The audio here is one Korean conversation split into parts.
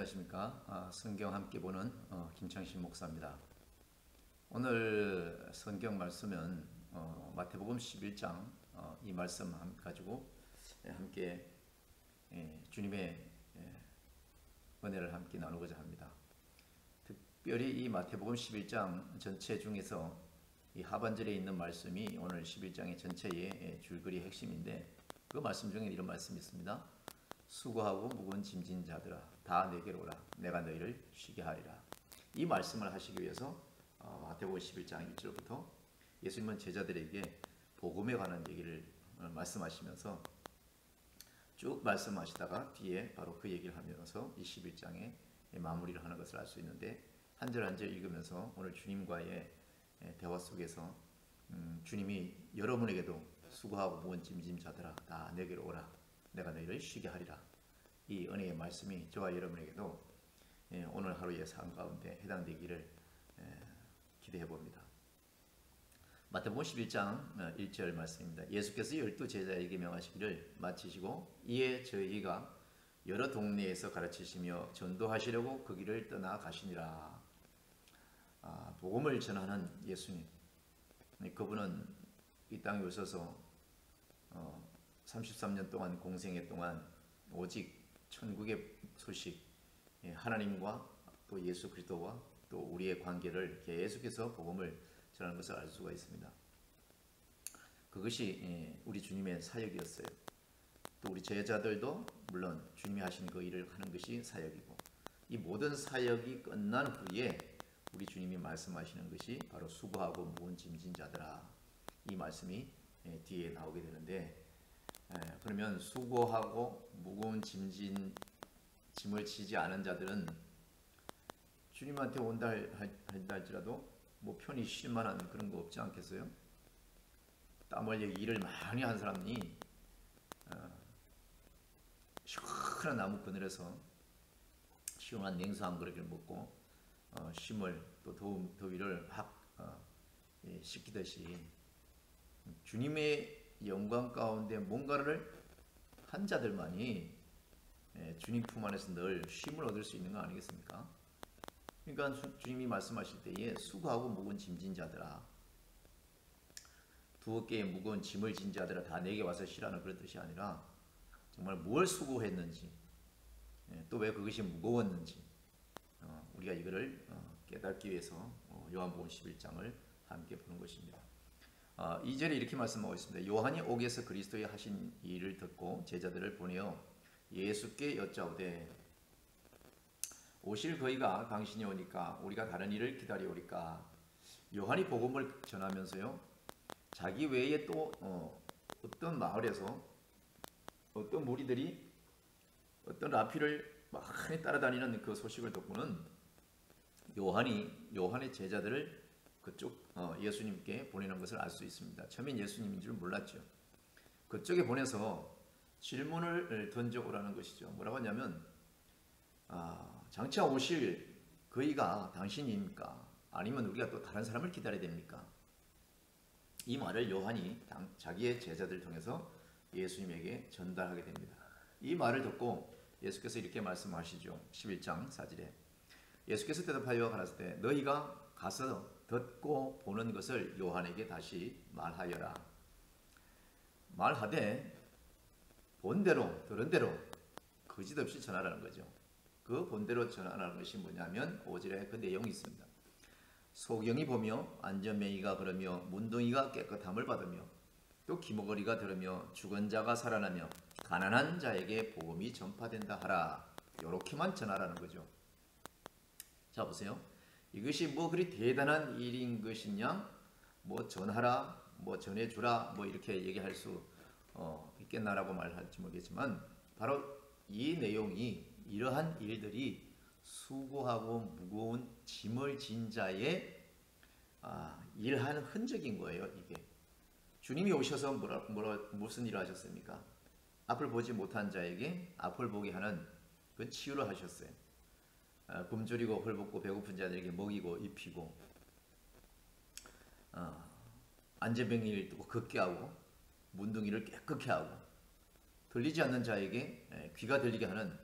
안녕하십니까. 성경 함께 보는 김창신 목사입니다. 오늘 성경 말씀은 마태복음 11장 이 말씀 가지고 함께 주님의 은혜를 함께 나누고자 합니다. 특별히 이 마태복음 11장 전체 중에서 이 하반절에 있는 말씀이 오늘 11장의 전체의 줄거리 핵심인데, 그 말씀 중에 이런 말씀이 있습니다. 수고하고 무거운 짐진 자들아 다 내게로 오라, 내가 너희를 쉬게 하리라. 이 말씀을 하시기 위해서 마태복음 11장 1절부터 예수님은 제자들에게 복음에 관한 얘기를 말씀하시면서 쭉 말씀하시다가 뒤에 바로 그 얘기를 하면서 이 11장에 마무리를 하는 것을 알 수 있는데, 한 절 한 절 읽으면서 오늘 주님과의 대화 속에서 주님이 여러분에게도 수고하고 무거운 짐진 자들아 다 내게로 오라, 내가 너희를 쉬게 하리라. 이 은혜의 말씀이 저와 여러분에게도 오늘 하루의 삶 가운데 해당되기를 기대해 봅니다. 마태복음 11장 1절 말씀입니다. 예수께서 12 제자에게 명하시기를 마치시고 이에 저희가 여러 동네에서 가르치시며 전도하시려고 그 길을 떠나 가시니라. 복음을 전하는 예수님, 그분은 이 땅에 오셔서 33년 동안 공생애 동안 오직 천국의 소식, 하나님과 또 예수 그리스도와 또 우리의 관계를 계속해서 복음을 전하는 것을 알 수가 있습니다. 그것이 우리 주님의 사역이었어요. 또 우리 제자들도 물론 주님이 하신 그 일을 하는 것이 사역이고, 이 모든 사역이 끝난 후에 우리 주님이 말씀하시는 것이 바로 수고하고 무거운 짐진 자들아, 이 말씀이 뒤에 나오게 되는데, 그러면 수고하고 무거운 짐을 지지 않은 자들은 주님한테 온다 할지라도 뭐 편히 쉴 만한 그런 거 없지 않겠어요? 땀 흘려 일을 많이 한 사람이 시원한 나무 그늘에서 시원한 냉수 한 그릇을 먹고 쉼을 또 더위를 확 식히듯이 주님의 영광 가운데 뭔가를 한 자들만이 주님 품 안에서 늘 쉼을 얻을 수 있는 거 아니겠습니까? 그러니까 주님이 말씀하실 때에 수고하고 무거운 짐진 자들아, 두어깨에 무거운 짐을 진 자들아 다 내게 와서 쉬라는 그런 뜻이 아니라 정말 뭘 수고했는지, 또 왜 그것이 무거웠는지 우리가 이거를 깨닫기 위해서 요한복음 11장을 함께 보는 것입니다. 2절에 이렇게 말씀하고 있습니다. 요한이 옥에서 그리스도의 하신 일을 듣고 제자들을 보내어 예수께 여짜오되 오실 그이가 당신이 오니까 우리가 다른 일을 기다리오리까. 요한이 복음을 전하면서요, 자기 외에 또 어떤 마을에서 어떤 무리들이 어떤 라피를 많이 따라다니는 그 소식을 듣고는 요한의 제자들을 그쪽 예수님께 보내는 것을 알 수 있습니다. 처음엔 예수님인 줄 몰랐죠. 그쪽에 보내서 질문을 던져오라는 것이죠. 뭐라고 하냐면 장차 오실 그이가 당신입니까? 아니면 우리가 또 다른 사람을 기다려야 됩니까? 이 말을 요한이 자기의 제자들을 통해서 예수님에게 전달하게 됩니다. 이 말을 듣고 예수께서 이렇게 말씀하시죠. 11장 4절에 예수께서 대답하여 가라사대 너희가 가서 듣고 보는 것을 요한에게 다시 말하여라. 말하되 본대로 들은 대로 거짓없이 전하라는 거죠. 그 본대로 전하라는 것이 뭐냐면 5절에 그 내용이 있습니다. 소경이 보며 안전맹이가 걸으며 문둥이가 깨끗함을 받으며 또 기머거리가 들으며 죽은 자가 살아나며 가난한 자에게 복음이 전파된다 하라. 이렇게만 전하라는 거죠. 자 보세요. 이것이 뭐 그리 대단한 일인 것이냐, 뭐 전하라, 뭐 전해주라, 뭐 이렇게 얘기할 수 있겠나라고 말할지 모르겠지만, 바로 이 내용이 이러한 일들이 수고하고 무거운 짐을 진 자의 일하는 흔적인 거예요. 이게 주님이 오셔서 무슨 일을 하셨습니까? 앞을 보지 못한 자에게 앞을 보게 하는 그 치유를 하셨어요. 굶주리고 헐벗고 배고픈 자들에게 먹이고 입히고, 안전병리를 또 걷게 하고 문둥이를 깨끗게 하고, 들리지 않는 자에게 귀가 들리게 하는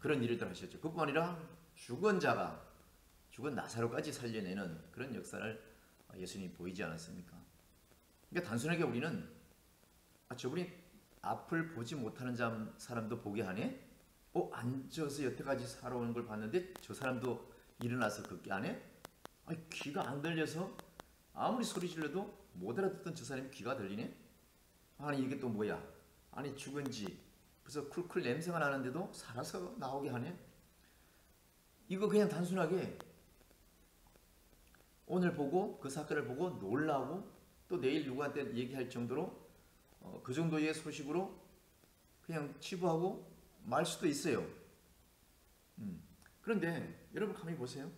그런 일을 하셨죠. 그뿐 아니라 죽은 나사로까지 살려내는 그런 역사를 예수님이 보이지 않았습니까? 그러니까 단순하게 우리는 저분이 앞을 보지 못하는 사람도 보게 하네? 앉아서 여태까지 살아오는 걸 봤는데 저 사람도 일어나서 걷게 하네? 귀가 안 들려서 아무리 소리 질러도 못 알아듣던 저 사람이 귀가 들리네? 아니 이게 또 뭐야? 아니 죽은 지 벌써 쿨쿨 냄새가 나는데도 살아서 나오게 하네? 이거 그냥 단순하게 오늘 보고 그 사건을 보고 놀라고 또 내일 누구한테 얘기할 정도로 그 정도의 소식으로 그냥 치부하고 말 수도 있어요. 그런데 여러분 가만히 보세요.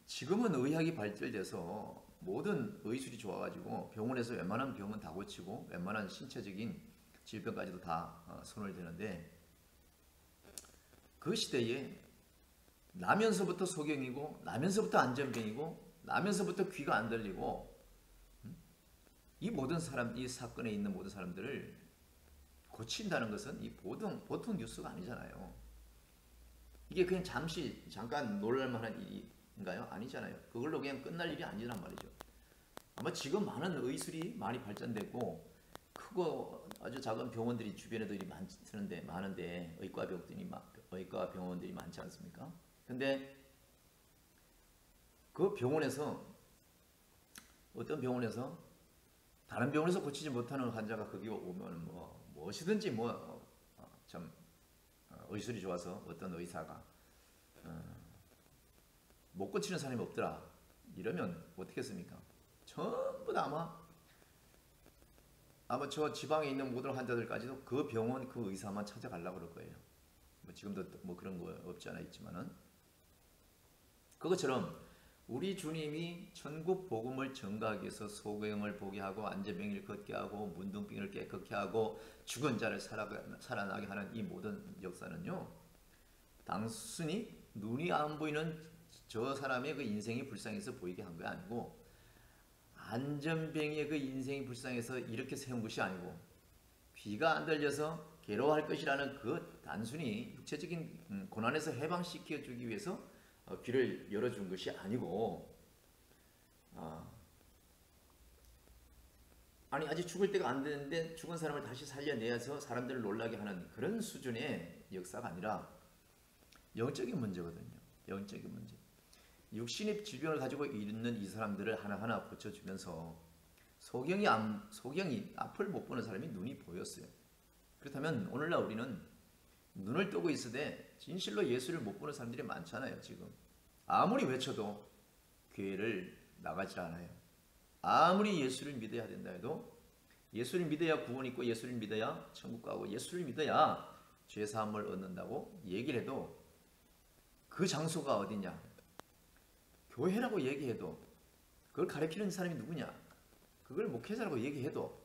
지금은 의학이 발달돼서 모든 의술이 좋아가지고 병원에서 웬만한 병은 다 고치고 웬만한 신체적인 질병까지도 다 손을 대는데 그 시대에 나면서부터 소경이고 나면서부터 안전병이고 나면서부터 귀가 안 들리고 이 모든 사람, 이 사건에 있는 모든 사람들을 고친다는 것은 이 보통 뉴스가 아니잖아요. 이게 그냥 잠깐 놀랄만한 일인가요? 아니잖아요. 그걸로 그냥 끝날 일이 아니란 말이죠. 아마 지금 많은 의술이 많이 발전되고 크고 아주 작은 병원들이 주변에도 많은데 의과 병원들이 많지 않습니까? 근데 그 병원에서 어떤 병원에서 다른 병원에서 고치지 못하는 환자가 거기 오면 무엇이든지 참 의술이 좋아서 어떤 의사가 못 고치는 사람이 없더라 이러면 어떻겠습니까? 전부 다 아마 저 지방에 있는 모든 환자들까지도 그 병원 그 의사만 찾아가려고 그럴 거예요. 지금도 그런 거 없지 않아 있지만은 그것처럼 우리 주님이 천국 복음을 전가하기 위해서 소경을 보게 하고 안전병을 걷게 하고 문둥병을 깨끗게 하고 죽은 자를 살아나게 하는 이 모든 역사는요. 단순히 눈이 안 보이는 저 사람의 그 인생이 불쌍해서 보이게 한 게 아니고 안전병의 그 인생이 불쌍해서 이렇게 세운 것이 아니고 귀가 안 들려서 괴로워할 것이라는 그 단순히 육체적인 고난에서 해방시켜 주기 위해서 귀를 열어준 것이 아니고 아니 아직 죽을 때가 안 됐는데 죽은 사람을 다시 살려내서 사람들을 놀라게 하는 그런 수준의 역사가 아니라 영적인 문제거든요. 영적인 문제. 육신의 질병을 가지고 있는 이 사람들을 하나하나 고쳐주면서 소경이 앞을 못 보는 사람이 눈이 보였어요. 그렇다면 오늘날 우리는 눈을 뜨고 있으되 진실로 예수를 못 보는 사람들이 많잖아요. 지금 아무리 외쳐도 교회를 나가지 않아요. 아무리 예수를 믿어야 된다 해도 예수를 믿어야 구원 있고 예수를 믿어야 천국 가고 예수를 믿어야 죄 사함을 얻는다고 얘기를 해도 그 장소가 어디냐? 교회라고 얘기해도 그걸 가르치는 사람이 누구냐? 그걸 목회자라고 얘기해도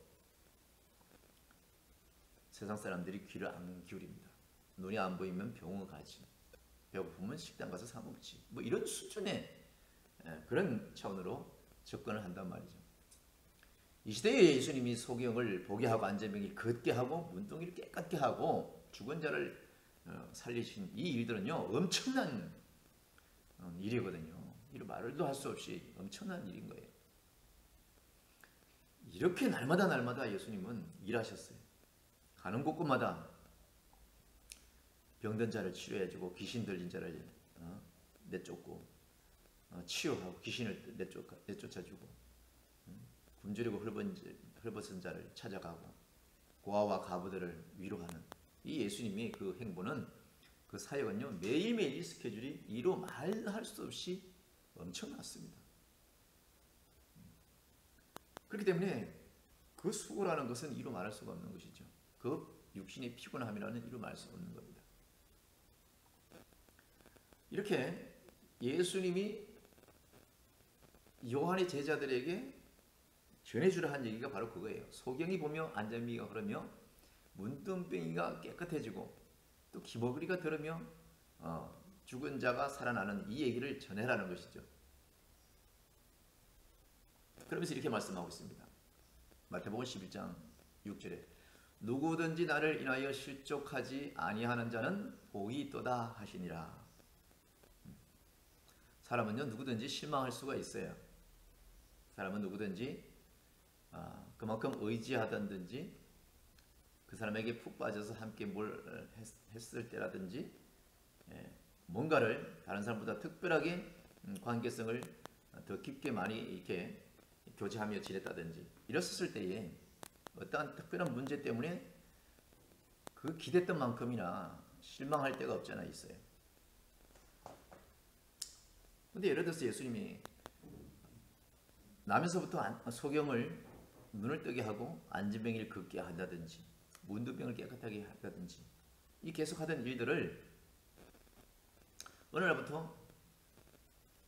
세상 사람들이 귀를 안 기울입니다. 눈이 안 보이면 병원 가지, 배고프면 식당 가서 사 먹지, 이런 수준의 그런 차원으로 접근을 한단 말이죠. 이 시대에 예수님이 소경을 보게 하고 안전병을 걷게 하고 문둥이를 깨끗게 하고 죽은 자를 살리신 이 일들은요 엄청난 일이거든요. 이런 말도 할 수 없이 엄청난 일인 거예요. 이렇게 날마다 예수님은 일하셨어요. 가는 곳곳마다 병든 자를 치료해주고 귀신 들린 자를 내쫓고 치유하고 귀신을 내쫓아주고 굶주리고 헐벗은 자를 찾아가고 고아와 과부들을 위로하는 이 예수님의 그 행보는 그 사역은요 매일매일 스케줄이 이루 말할 수 없이 엄청났습니다. 그렇기 때문에 그 수고라는 것은 이루 말할 수가 없는 것이죠. 그 육신의 피곤함이라는 이루 말할 수 없는 겁니다. 이렇게 예수님이 요한의 제자들에게 전해주려 한 얘기가 바로 그거예요. 소경이 보며 안전병이가 흐르며 문둥병이가 깨끗해지고 또 기머거리가 들으며 죽은 자가 살아나는 이 얘기를 전해라는 것이죠. 그러면서 이렇게 말씀하고 있습니다. 마태복음 11장 6절에 누구든지 나를 인하여 실족하지 아니하는 자는 복이 있도다 하시니라. 사람은요 누구든지 실망할 수가 있어요. 사람은 누구든지 그만큼 의지하던지 그 사람에게 푹 빠져서 함께 뭘 했을 때라든지 뭔가를 다른 사람보다 특별하게 관계성을 더 깊게 많이 이렇게 교제하며 지냈다든지 이랬을 때에 어떠한 특별한 문제 때문에 그 기댔던 만큼이나 실망할 때가 없지 않아 있어요. 근데 예를 들어서 예수님이 나면서부터 소경을 눈을 뜨게 하고 안진뱅이를 걷게 한다든지 문둥병을 깨끗하게 한다든지 이 계속하던 일들을 어느 날부터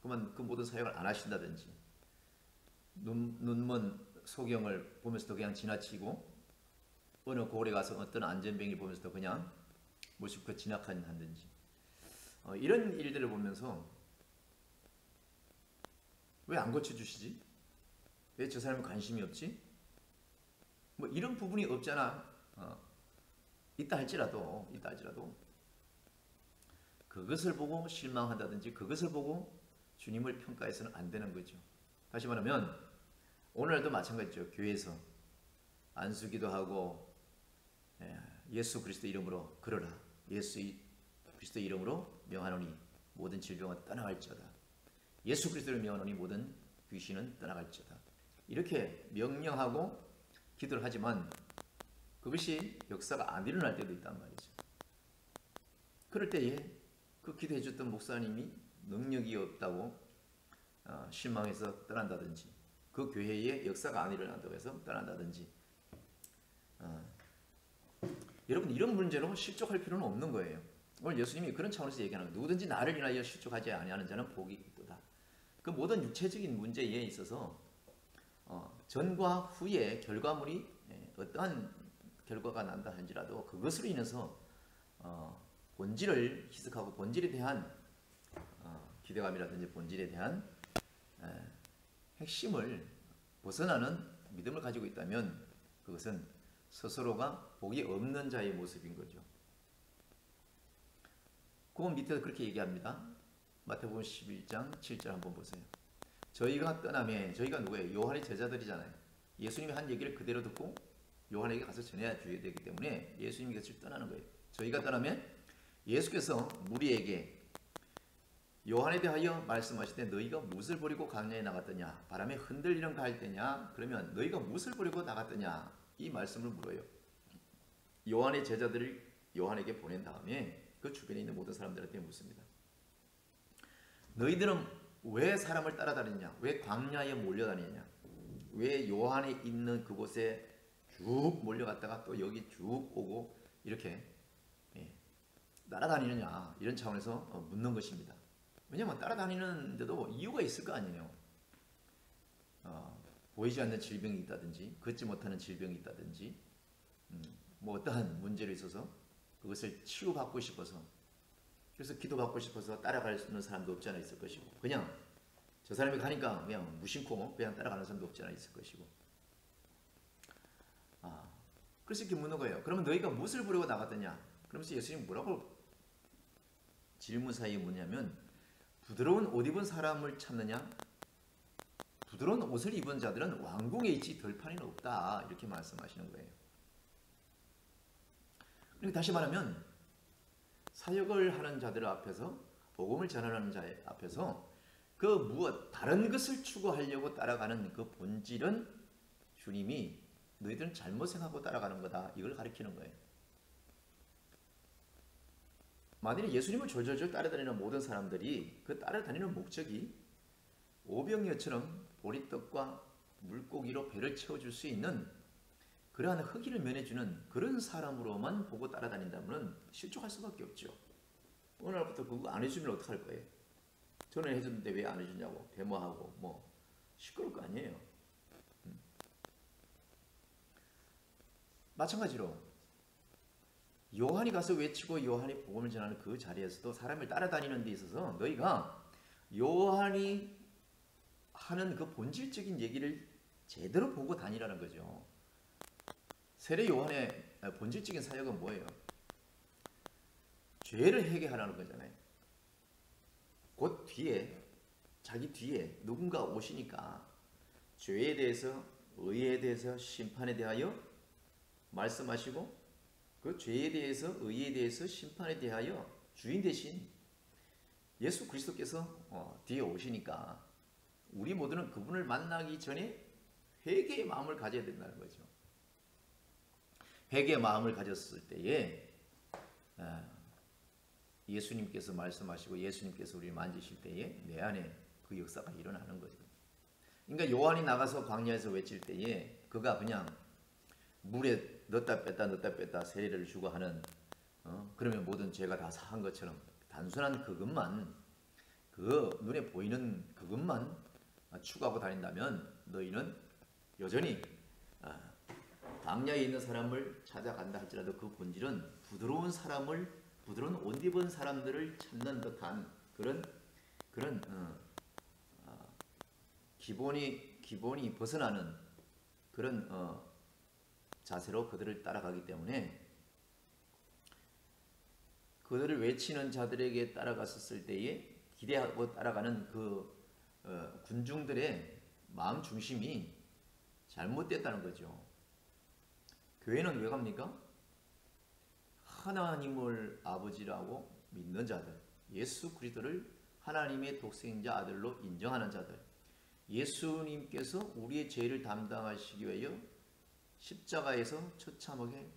그만 그 모든 사역을 안 하신다든지 눈먼 소경을 보면서도 그냥 지나치고 어느 고을에 가서 어떤 안전병이 보면서도 그냥 무심코 지나간다든지 이런 일들을 보면서 왜 안 고쳐주시지? 왜 저 사람은 관심이 없지? 뭐 이런 부분이 없잖아. 있다 할지라도 그것을 보고 실망한다든지 그것을 보고 주님을 평가해서는 안 되는 거죠. 다시 말하면 오늘도 마찬가지죠. 교회에서 안수기도 하고 예수 그리스도 이름으로 걸어라. 예수 그리스도 이름으로 명하노니 모든 질병은 떠나갈지어다. 예수 그리스도를 명하노니 모든 귀신은 떠나갈지어다. 이렇게 명령하고 기도를 하지만 그것이 역사가 안 일어날 때도 있단 말이죠. 그럴 때에 그 기도해 줬던 목사님이 능력이 없다고 실망해서 떠난다든지 그 교회에 역사가 안 일어난다고 해서 떠난다든지 여러분 이런 문제로 실족할 필요는 없는 거예요. 오늘 예수님이 그런 차원에서 얘기하는 거예요. 누구든지 나를 인하여 실족하지 아니하는 자는 복이 있도다. 그 모든 육체적인 문제에 있어서 전과 후의 결과물이 어떠한 결과가 난다 할지라도 그것으로 인해서 본질을 희석하고 본질에 대한 기대감이라든지 본질에 대한 핵심을 벗어나는 믿음을 가지고 있다면 그것은 스스로가 복이 없는 자의 모습인 거죠. 그 밑에도 그렇게 얘기합니다. 마태복음 11장 7절 한번 보세요. 저희가 떠나면 저희가 누구예요? 요한의 제자들이잖아요. 예수님이 한 얘기를 그대로 듣고 요한에게 가서 전해야 되기 때문에 예수님이 곁을 떠나는 거예요. 저희가 떠나면 예수께서 무리에게 요한에 대하여 말씀하실 때 너희가 무엇을 버리고 광야에 나갔더냐? 바람에 흔들리는 갈대냐? 그러면 너희가 무엇을 버리고 나갔더냐? 이 말씀을 물어요. 요한의 제자들을 요한에게 보낸 다음에 그 주변에 있는 모든 사람들한테 묻습니다. 너희들은 왜 사람을 따라다니냐? 왜 광야에 몰려다니냐? 왜 요한이 있는 그곳에 쭉 몰려갔다가 또 여기 쭉 오고 이렇게 따라다니느냐? 이런 차원에서 묻는 것입니다. 왜냐하면 따라다니는데도 이유가 있을 거 아니에요. 보이지 않는 질병이 있다든지 걷지 못하는 질병이 있다든지 뭐 어떠한 문제로 있어서 그것을 치유받고 싶어서 그래서 기도받고 싶어서 따라가는 사람도 없지 않아 있을 것이고 그냥 저 사람이 가니까 그냥 무심코 그냥 따라가는 사람도 없지 않아 있을 것이고 그래서 이렇게 묻는 거예요. 그러면 너희가 무엇을 부르고 나갔더냐? 그러면서 예수님이 뭐라고 질문 사이에 묻냐면 부드러운 옷 입은 사람을 찾느냐? 부드러운 옷을 입은 자들은 왕궁에 있지 들판에는 없다. 이렇게 말씀하시는 거예요. 그러니까 다시 말하면 사역을 하는 자들 앞에서 복음을 전하는 자 앞에서 그 무엇 다른 것을 추구하려고 따라가는 그 본질은 주님이 너희들은 잘못 생각하고 따라가는 거다. 이걸 가리키는 거예요. 만일에 예수님을 졸졸졸 따라다니는 모든 사람들이 그 따라다니는 목적이 오병이어처럼 보리떡과 물고기로 배를 채워줄 수 있는 그러한 허기를 면해주는 그런 사람으로만 보고 따라다닌다면 실족할 수밖에 없죠. 어느 날부터 그거 안 해주면 어떡할 거예요? 저는 해줬는데 왜 안 해주냐고 데모하고 뭐 시끄러울 거 아니에요. 마찬가지로 요한이 가서 외치고 요한이 복음을 전하는 그 자리에서도 사람을 따라다니는 데 있어서 너희가 요한이 하는 그 본질적인 얘기를 제대로 보고 다니라는 거죠. 세례 요한의 본질적인 사역은 뭐예요? 죄를 회개하라는 거잖아요. 곧 뒤에 자기 뒤에 누군가 오시니까 죄에 대해서, 의에 대해서, 심판에 대하여 말씀하시고 그 죄에 대해서, 의에 대해서, 심판에 대하여 주인 대신 예수 그리스도께서 뒤에 오시니까 우리 모두는 그분을 만나기 전에 회개의 마음을 가져야 된다는 거죠. 회개의 마음을 가졌을 때에 예수님께서 말씀하시고 예수님께서 우리를 만지실 때에 내 안에 그 역사가 일어나는 거죠. 그러니까 요한이 나가서 광야에서 외칠 때에 그가 그냥 물에 넣었다 뺐다 세례를 주고 하는 그러면 모든 죄가 다 사한 것처럼 단순한 그것만, 그 눈에 보이는 그것만 추구하고 다닌다면 너희는 여전히 광야에 있는 사람을 찾아간다 할지라도 그 본질은 부드러운 옷 입은 사람들을 찾는 듯한 그런 기본이 벗어나는 그런 자세로 그들을 따라가기 때문에 그들을 외치는 자들에게 따라갔었을 때에 기대하고 따라가는 그 군중들의 마음 중심이 잘못됐다는 거죠. 교회는 왜 갑니까? 하나님을 아버지라고 믿는 자들, 예수 그리스도를 하나님의 독생자 아들로 인정하는 자들, 예수님께서 우리의 죄를 담당하시기 위하여 십자가에서 처참하게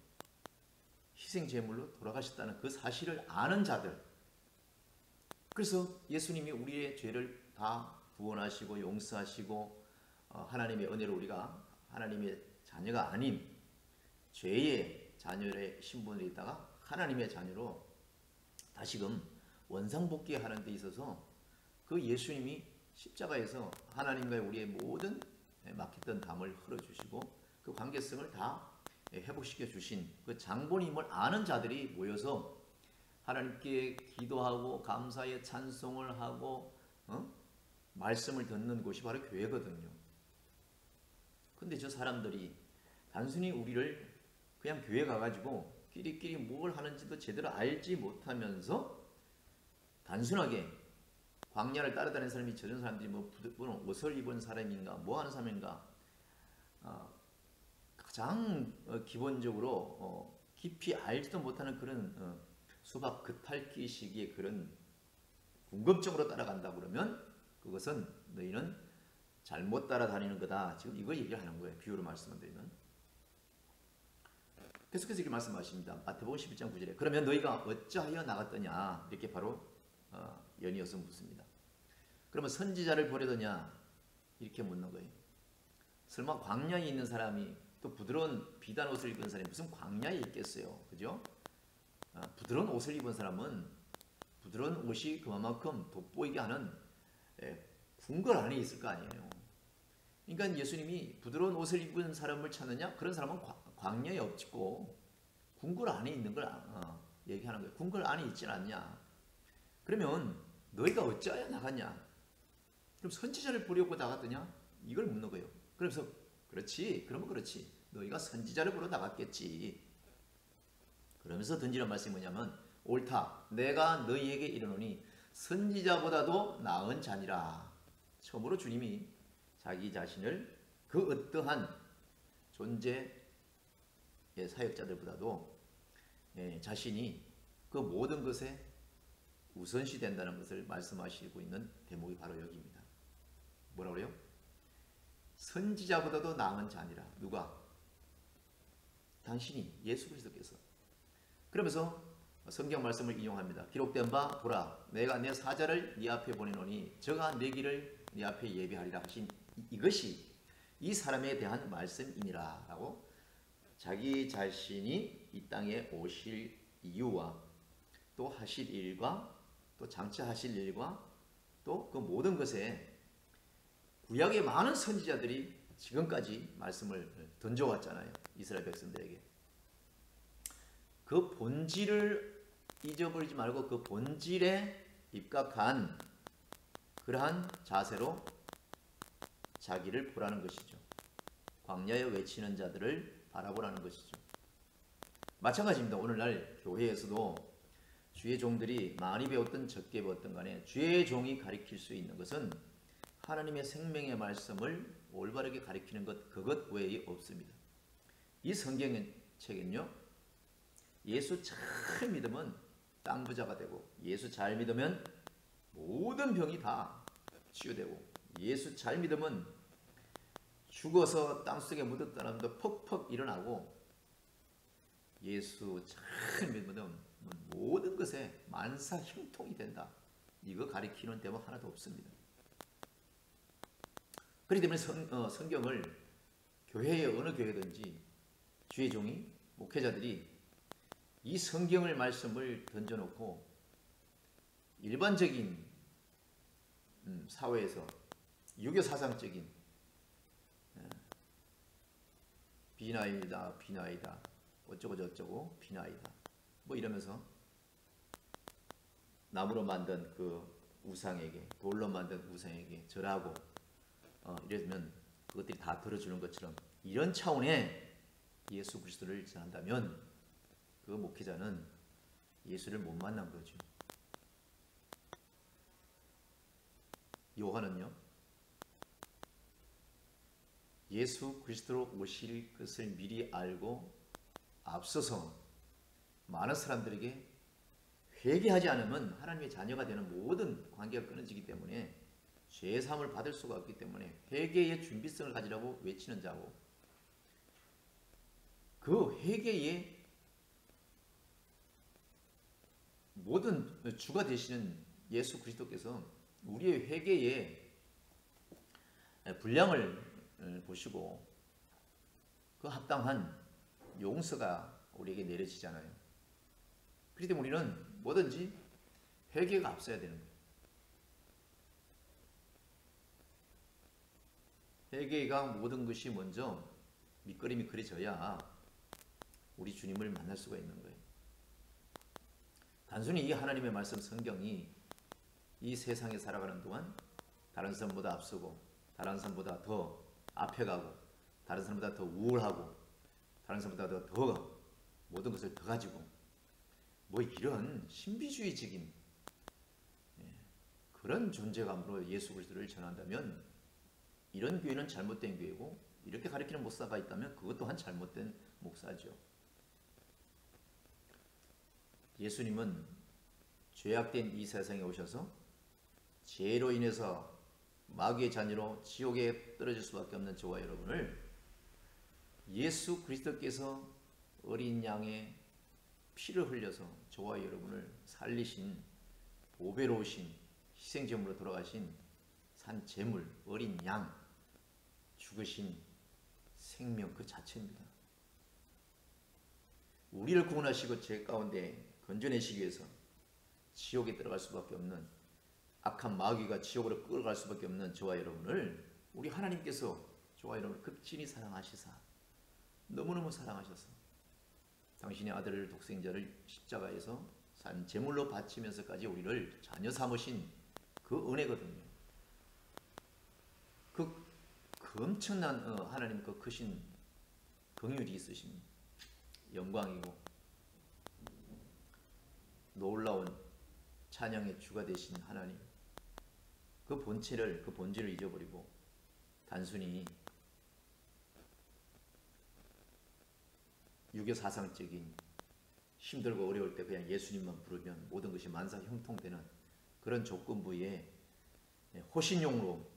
희생제물로 돌아가셨다는 그 사실을 아는 자들. 그래서 예수님이 우리의 죄를 다 구원하시고 용서하시고 하나님의 은혜로 우리가 하나님의 자녀가 아닌 죄의 자녀의 신분에 있다가 하나님의 자녀로 다시금 원상복귀하는 데 있어서 그 예수님이 십자가에서 하나님과의 우리의 모든 막혔던 담을 흘러주시고 그 관계성을 다 회복시켜 주신 그 장본임을 아는 자들이 모여서 하나님께 기도하고 감사의 찬송을 하고 말씀을 듣는 곳이 바로 교회거든요. 근데 저 사람들이 단순히 우리를 그냥 교회 가가지고 끼리끼리 뭘 하는지도 제대로 알지 못하면서 단순하게 광야를 따라다니는 사람이 저런 사람들이 뭐 옷을 입은 사람인가 뭐 하는 사람인가 가장 기본적으로 깊이 알지도 못하는 그런 수박 겉핥기 시기의 그런 궁극적으로 따라간다 그러면 그것은 너희는 잘못 따라다니는 거다. 지금 이걸 얘기하는 거예요. 비유로 말씀을 드리면. 계속해서 이렇게 말씀하십니다. 마태복음 11장 9절에 그러면 너희가 어찌하여 나갔더냐 이렇게 바로 연이어서 묻습니다. 그러면 선지자를 버리더냐 이렇게 묻는 거예요. 설마 광야에 있는 사람이 또 부드러운 비단 옷을 입은 사람이 무슨 광야에 있겠어요. 그죠? 부드러운 옷을 입은 사람은 부드러운 옷이 그만큼 돋보이게 하는 궁궐 안에 있을 거 아니에요. 그러니까 예수님이 부드러운 옷을 입은 사람을 찾느냐? 그런 사람은 광야에 없고 궁궐 안에 있는 걸 얘기하는 거예요. 궁궐 안에 있진 않냐? 그러면 너희가 어찌하여 나갔냐? 그럼 선지자를 보려고 나갔더냐? 이걸 묻는 거예요. 그래서 그렇지. 그러면 그렇지. 너희가 선지자를 보러 나갔겠지. 그러면서 던지는 말씀이 뭐냐면 옳다. 내가 너희에게 이르노니 선지자보다도 나은 자니라. 처음으로 주님이 자기 자신을 그 어떠한 존재의 사역자들보다도 자신이 그 모든 것에 우선시 된다는 것을 말씀하시고 있는 대목이 바로 여기입니다. 뭐라고 그래요? 선지자보다도 나은 자니라. 누가? 당신이 예수 그리스도께서. 그러면서 성경 말씀을 인용합니다. 기록된 바 보라 내가 내 사자를 네 앞에 보내노니 저가 내 길을 네 앞에 예비하리라 하신 이것이 이 사람에 대한 말씀이니라 라고 자기 자신이 이 땅에 오실 이유와 또 하실 일과 또 장차하실 일과 또 그 모든 것에 구약의 많은 선지자들이 지금까지 말씀을 던져왔잖아요. 이스라엘 백성들에게. 그 본질을 잊어버리지 말고 그 본질에 입각한 그러한 자세로 자기를 보라는 것이죠. 광야에 외치는 자들을 바라보라는 것이죠. 마찬가지입니다. 오늘날 교회에서도 주의 종들이 많이 배웠든 적게 배웠든 간에 주의 종이 가리킬 수 있는 것은 하나님의 생명의 말씀을 올바르게 가리키는 것, 그것 외에 없습니다. 이 성경책은요, 예수 잘 믿으면 땅 부자가 되고, 예수 잘 믿으면 모든 병이 다 치유되고, 예수 잘 믿으면 죽어서 땅속에 묻었던 사람도 퍽퍽 일어나고, 예수 잘 믿으면 모든 것에 만사 형통이 된다. 이거 가리키는 대목 하나도 없습니다. 그렇기 때문에 성경을 교회의 어느 교회든지 주의 종이, 목회자들이 이 성경을 말씀을 던져놓고 일반적인 사회에서 유교사상적인 비나이다, 비나이다, 어쩌고 저쩌고 비나이다, 뭐 이러면서 나무로 만든 그 우상에게, 돌로 만든 우상에게 절하고 이러면 그것들이 다 들어주는 것처럼, 이런 차원의 예수 그리스도를 전한다면 그 목회자는 예수를 못 만난 거죠. 요한은요, 예수 그리스도로 오실 것을 미리 알고 앞서서 많은 사람들에게 회개하지 않으면 하나님의 자녀가 되는 모든 관계가 끊어지기 때문에 죄의 사함을 받을 수가 없기 때문에 회개의 준비성을 가지라고 외치는 자고, 그 회개의 모든 주가 되시는 예수 그리스도께서 우리의 회개의 분량을 보시고 그 합당한 용서가 우리에게 내려지잖아요. 그렇기 때문에 우리는 뭐든지 회개가 앞서야 되는 거예요. 회개가 모든 것이 먼저 밑거름이 그려져야 우리 주님을 만날 수가 있는 거예요. 단순히 이 하나님의 말씀 성경이 이 세상에 살아가는 동안 다른 사람보다 앞서고, 다른 사람보다 더 앞에 가고, 다른 사람보다 더 우월하고, 다른 사람보다 더 모든 것을 더 가지고, 뭐 이런 신비주의적인 그런 존재감으로 예수 그리스도를 전한다면 이런 교회는 잘못된 교회고, 이렇게 가르치는 목사가 있다면 그것 또한 잘못된 목사죠. 예수님은 죄악된 이 세상에 오셔서 죄로 인해서 마귀의 자녀로 지옥에 떨어질 수밖에 없는 저와 여러분을 예수 그리스도께서 어린 양의 피를 흘려서 저와 여러분을 살리신, 보배로우신 희생제물로 돌아가신 산 제물, 어린 양, 죽으신 생명 그 자체입니다. 우리를 구원하시고 죄 가운데 건져내시기 위해서 지옥에 들어갈 수밖에 없는, 악한 마귀가 지옥으로 끌어갈 수밖에 없는 저와 여러분을 우리 하나님께서 저와 여러분을 극진히 사랑하시사, 너무너무 사랑하셔서 당신의 아들을, 독생자를 십자가에서 산 제물로 바치면서까지 우리를 자녀 삼으신 그 은혜거든요. 그 엄청난 하나님 그 크신 긍휼이 있으신 영광이고 놀라운 찬양의 주가 되신 하나님, 그 본질을 잊어버리고 단순히 유교사상적인, 힘들고 어려울 때 그냥 예수님만 부르면 모든 것이 만사 형통되는 그런 조건부에 호신용으로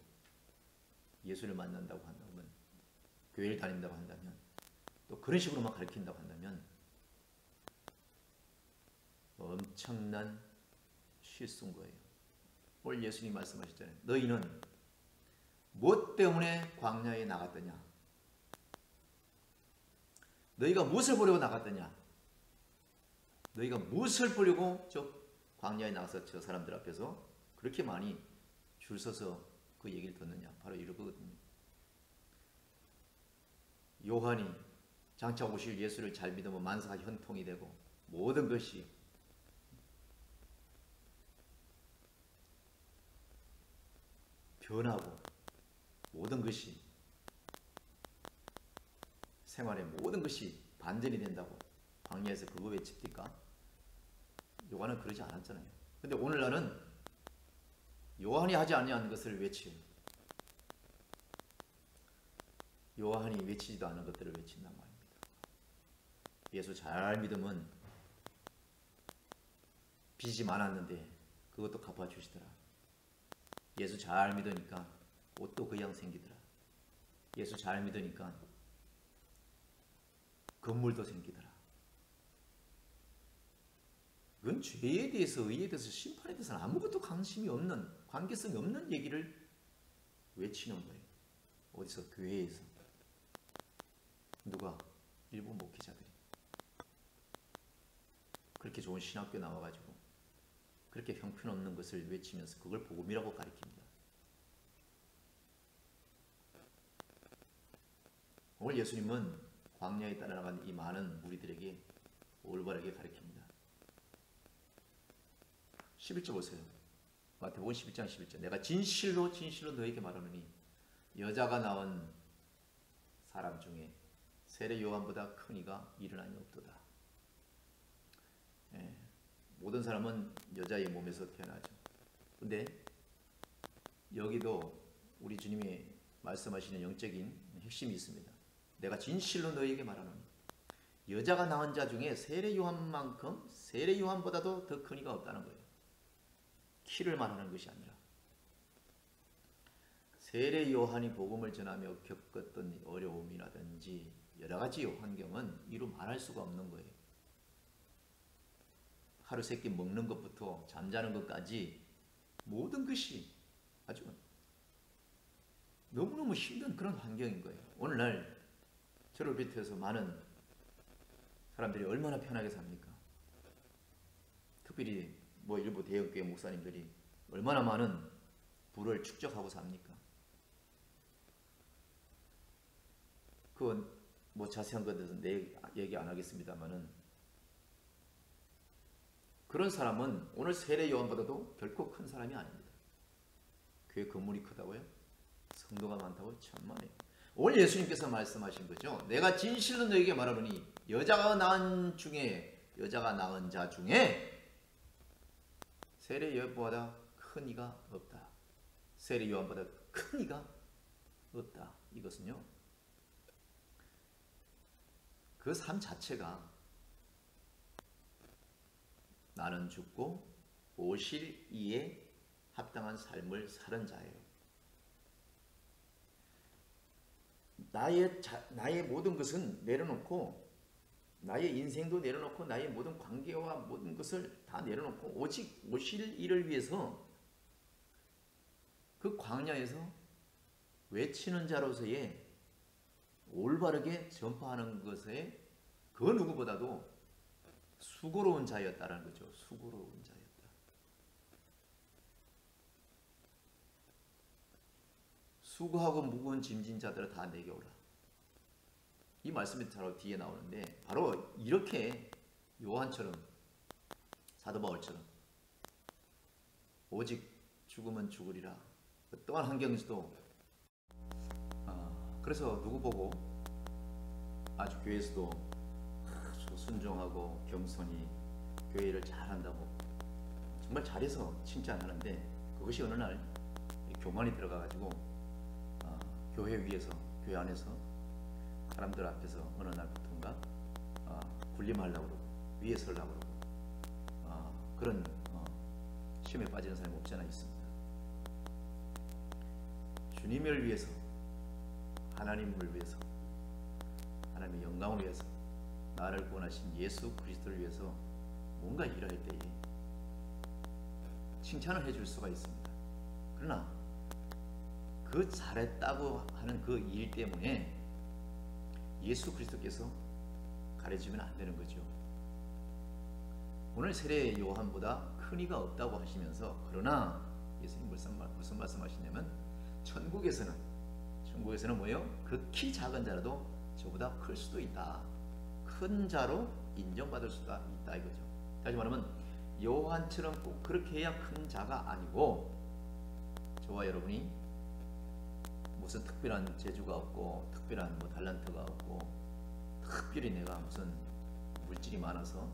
예수를 만난다고 한다면, 교회를 다닌다고 한다면, 또 그런 식으로만 가르친다고 한다면 엄청난 실수인 거예요. 오늘 예수님 말씀하셨잖아요. 너희는 무엇 때문에 광야에 나갔더냐? 너희가 무엇을 보려고 나갔더냐? 너희가 무엇을 보려고 저 광야에 나가서 저 사람들 앞에서 그렇게 많이 줄 서서 그 얘기를 듣느냐? 바로 이러거든요. 요한이 장차 오실 예수를 잘 믿으면 만사가 형통이 되고 모든 것이 변하고 모든 것이 생활의 모든 것이 반전이 된다고 광야에서 그거 외칩니까? 요한은 그러지 않았잖아요. 근데 오늘날은 요한이 하지 아니한 것을 외쳐요. 요한이 외치지도 않은 것들을 외친단 말입니다. 예수 잘 믿으면 빚이 많았는데 그것도 갚아주시더라. 예수 잘 믿으니까 옷도 그 양 생기더라. 예수 잘 믿으니까 건물도 생기더라. 그건 죄에 대해서, 의에 대해서, 심판에 대해서는 아무것도 관심이 없는, 관계성이 없는 얘기를 외치는 거예요. 어디서? 교회에서. 누가? 일부 목회자들이. 그렇게 좋은 신학교 나와가지고 그렇게 형편없는 것을 외치면서 그걸 복음이라고 가리킵니다. 오늘 예수님은 광야에 따라나간 이 많은 무리들에게 올바르게 가르칩니다. 11절 보세요. 마태복음 11장 11절. 내가 진실로 진실로 너에게 말하노니 여자가 낳은 사람 중에 세례 요한보다 큰 이가 일어나니 없도다. 모든 사람은 여자의 몸에서 태어나죠. 근데 여기도 우리 주님이 말씀하시는 영적인 핵심이 있습니다. 내가 진실로 너에게 말하노니 여자가 낳은 자 중에 세례 요한만큼 세례 요한보다도 더 큰 이가 없다는 거예요. 키를 말하는 것이 아니라 세례 요한이 복음을 전하며 겪었던 어려움이라든지 여러 가지 환경은 이루 말할 수가 없는 거예요. 하루 세끼 먹는 것부터 잠자는 것까지 모든 것이 아주 너무너무 힘든 그런 환경인 거예요. 오늘날 저를 비롯해서 많은 사람들이 얼마나 편하게 삽니까? 특별히 일부 대형교회 목사님들이 얼마나 많은 부를 축적하고 삽니까? 그건 자세한 것들은 내 얘기 안 하겠습니다만은 그런 사람은 오늘 세례 요한보다도 결코 큰 사람이 아닙니다. 교회 건물이 크다고요? 성도가 많다고요? 천만에요. 오늘 예수님께서 말씀하신 거죠. 내가 진실로 너에게 말하노니 여자가 낳은 자 중에 세례 요한보다 큰 이가 없다. 세례 요한보다 큰 이가 없다. 이것은요. 그 삶 자체가 나는 죽고 오실 이에 합당한 삶을 사는 자예요. 나의 모든 것은 내려놓고 나의 인생도 내려놓고 나의 모든 관계와 모든 것을 다 내려놓고 오직 오실 이를 위해서 그 광야에서 외치는 자로서의 올바르게 전파하는 것에 그 누구보다도 수고로운 자였다라는 거죠. 수고로운 자였다. 수고하고 무거운 짐진 자들을 다 내게 오라. 이 말씀이 바로 뒤에 나오는데 바로 이렇게 요한처럼 사도 바울처럼 오직 죽으면 죽으리라. 어떠한 환경에서도 그래서 누구 보고 아주 교회에서도 아주 순종하고 겸손히 교회를 잘한다고 정말 잘해서 칭찬하는데 그것이 어느 날 교만이 들어가가지고 교회 위에서 교회 안에서 사람들 앞에서 어느 날부터인가 군림하려고 그러고 위에 서려고 그러고 그런 시험에 빠지는 사람이 없지 않아 있습니다. 주님을 위해서 하나님을 위해서 하나님의 영광을 위해서 나를 구원하신 예수 그리스도를 위해서 뭔가 일할 때에 칭찬을 해줄 수가 있습니다. 그러나 그 잘했다고 하는 그 일 때문에 예수 그리스도께서 가려지면 안 되는 거죠. 오늘 세례 요한보다 큰 이가 없다고 하시면서 그러나 예수님 무슨 말씀하시냐면 천국에서는 뭐예요? 극히 작은 자라도 저보다 클 수도 있다. 큰 자로 인정받을 수가 있다 이거죠. 다시 말하면 요한처럼 꼭 그렇게 해야 큰 자가 아니고 저와 여러분이 무슨 특별한 재주가 없고 특별한 달란트가 없고 특별히 내가 무슨 물질이 많아서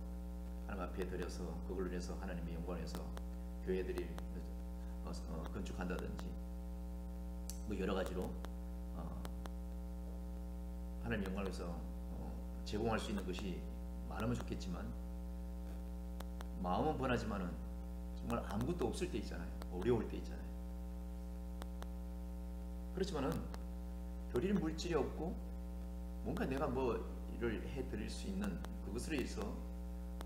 하나님 앞에 드려서 그걸로 인해서 하나님의 영광에서 교회들이 건축한다든지 뭐 여러 가지로 하나님 영광을 위해서 제공할 수 있는 것이 많으면 좋겠지만 마음은 번하지만은 정말 아무것도 없을 때 있잖아요. 어려울 때 있잖아요. 그렇지만은 드릴 물질이 없고 뭔가 내가 뭐 일을 해드릴 수 있는 그것으로 해서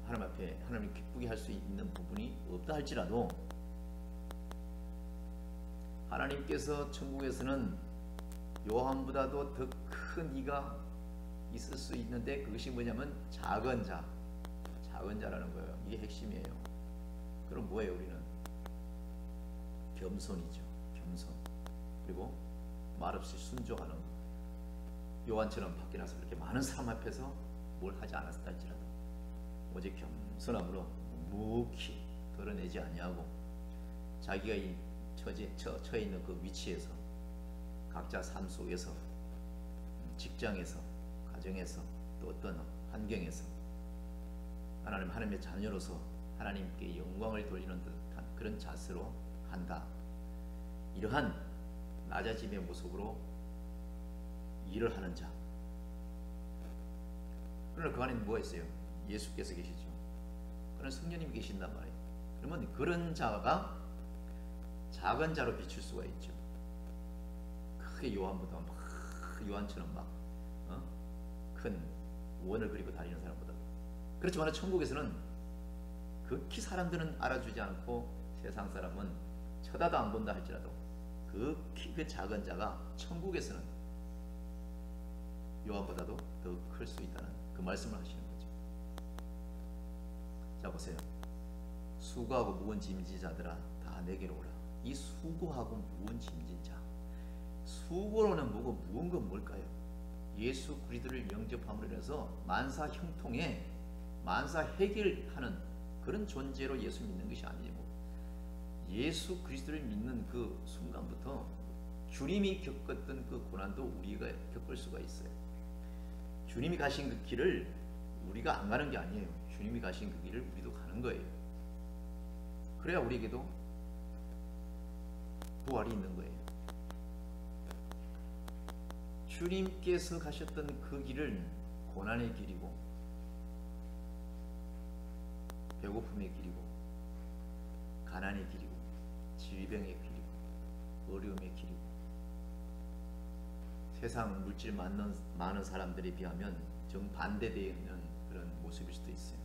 하나님 앞에 하나님을 기쁘게 할 수 있는 부분이 없다 할지라도 하나님께서 천국에서는 요한보다도 더 큰 이가 있을 수 있는데 그것이 뭐냐면 작은 자라는 거예요. 이게 핵심이에요. 그럼 뭐예요? 우리는 겸손이죠. 겸손. 그리고 말없이 순종하는 거. 요한처럼 밖에 나서 그렇게 많은 사람 앞에서 뭘 하지 않았다 할지라도 오직 겸손함으로 묵히 드러내지 아니하고 자기가 이 처해 있는 그 위치에서 각자 삶 속에서 직장에서 가정에서 또 어떤 환경에서 하나님의 자녀로서 하나님께 영광을 돌리는 듯한 그런 자세로 한다. 이러한 낮아짐의 모습으로 일을 하는 자. 그러나 그 안에는 뭐가 있어요? 예수께서 계시죠. 그런 성령님이 계신단 말이에요. 그러면 그런 자가 작은 자로 비출 수가 있죠. 크게 요한보다 요한처럼 큰 원을 그리고 다니는 사람보다. 그렇지만 천국에서는 극히 사람들은 알아주지 않고 세상 사람은 쳐다도 안 본다 할지라도 극히 그 작은 자가 천국에서는 요한보다도 더 클 수 있다는 그 말씀을 하시는 거죠. 자 보세요. 수고하고 무거운 짐진 자들아 다 내게로 오라. 이 수고하고 무거운 짐진 자. 수고로는 뭐고 무거운 건 뭘까요? 예수 그리스도를 영접함으로 인해서 만사 형통에 만사 해결하는 그런 존재로 예수 믿는 것이 아니고 예수 그리스도를 믿는 그 순간부터 주님이 겪었던 그 고난도 우리가 겪을 수가 있어요. 주님이 가신 그 길을 우리가 안 가는 게 아니에요. 주님이 가신 그 길을 우리도 가는 거예요. 그래야 우리에게도 부활이 있는 거예요. 주님께서 가셨던 그 길은 고난의 길이고 배고픔의 길이고 가난의 길이고 질병의 길이고 어려움의 길이고 세상 물질 많은 사람들에 비하면 정반대되는 그런 모습일 수도 있어요.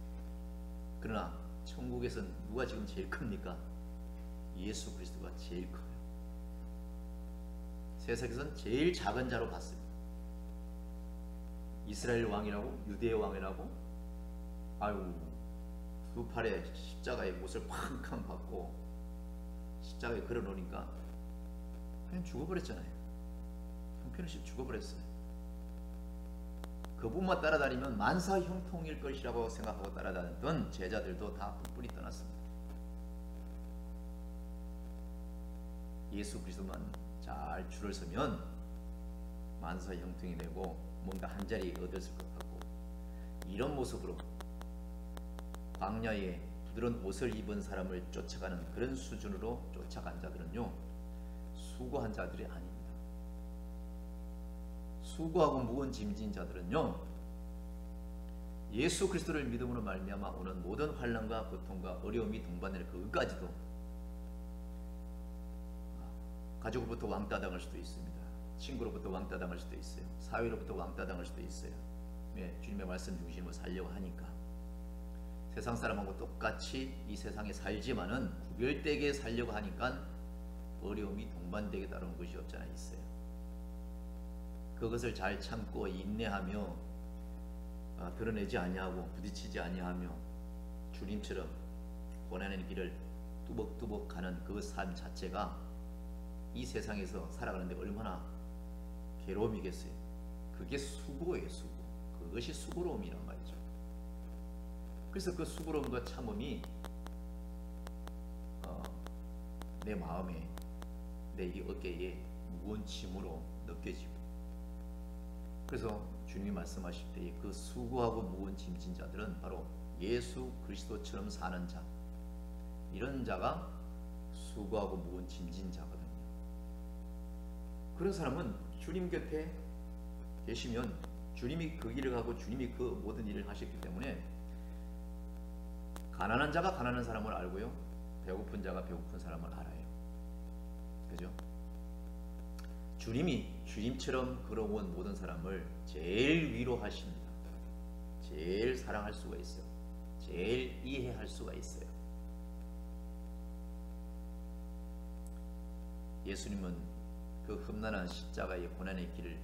그러나 천국에서는 누가 지금 제일 큽니까? 예수 그리스도가 제일 커요. 세상에서는 제일 작은 자로 봤습니다. 이스라엘 왕이라고 유대의 왕이라고 아유 두 팔에 십자가의 못을 쾅쾅 받고 십자가에 걸어놓으니까 그냥 죽어버렸잖아요. 형편없이 죽어버렸어요. 그분만 따라다니면 만사 형통일 것이라고 생각하고 따라다녔던 제자들도 다 뿔뿔이 떠났습니다. 예수 그리스도만 잘 줄을 서면 만사 형통이 되고 뭔가 한 자리 얻었을 것 같고 이런 모습으로 광야에 부드러운 옷을 입은 사람을 쫓아가는 그런 수준으로 쫓아간 자들은요 수고한 자들이 아닙니다. 수고하고 무거운 짐진 자들은요 예수 그리스도를 믿음으로 말미암아 오는 모든 환난과 고통과 어려움이 동반되는 그것까지도 가족으로부터 왕따 당할 수도 있습니다. 친구로부터 왕따 당할 수도 있어요. 사회로부터 왕따 당할 수도 있어요. 네, 주님의 말씀 중심으로 살려고 하니까 세상 사람하고 똑같이 이 세상에 살지만은 구별되게 살려고 하니까 어려움이 동반되게 따르는 것이 없잖아 있어요. 그것을 잘 참고 인내하며 드러내지 아니하고 부딪히지 아니하며 주님처럼 고난의 길을 뚜벅뚜벅 가는 그 삶 자체가 이 세상에서 살아가는데 얼마나 괴로움이겠어요. 그게 수고예요. 수고. 그것이 수고로움이란 말이죠. 그래서 그 수고로움과 참음이 내 마음에 내 이 어깨에 무거운 짐으로 느껴지고 그래서 주님이 말씀하실 때 그 수고하고 무거운 짐진 자들은 바로 예수 그리스도처럼 사는 자, 이런 자가 수고하고 무거운 짐진 자거든요. 그런 사람은 주님 곁에 계시면 주님이 그 일을 하고 주님이 그 모든 일을 하셨기 때문에 가난한 자가 가난한 사람을 알고요, 배고픈 자가 배고픈 사람을 알아요. 그죠? 주님이 주님처럼 걸어온 모든 사람을 제일 위로하십니다. 제일 사랑할 수가 있어요. 제일 이해할 수가 있어요. 예수님은 그 험난한 십자가의 고난의 길을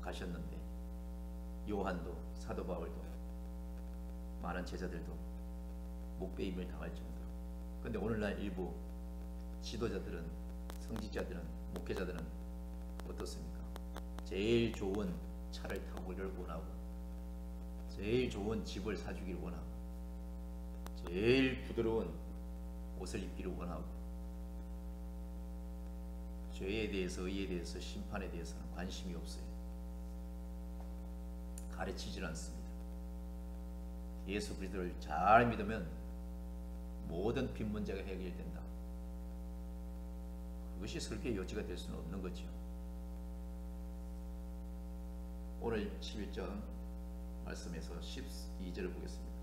가셨는데 요한도 사도 바울도 많은 제자들도 목베임을 당할 정도로. 그런데 오늘날 일부 지도자들은, 성직자들은, 목회자들은 어떻습니까? 제일 좋은 차를 타고를 원하고, 제일 좋은 집을 사주기를 원하고, 제일 부드러운 옷을 입기를 원하고, 죄에 대해서, 의에 대해서, 심판에 대해서는 관심이 없어요. 가르치질 않습니다. 예수 그리스도를 잘 믿으면 모든 빚 문제가 해결된다. 그것이 설교의 요지가 될 수는 없는 거죠. 오늘 11장 말씀에서 12절을 보겠습니다.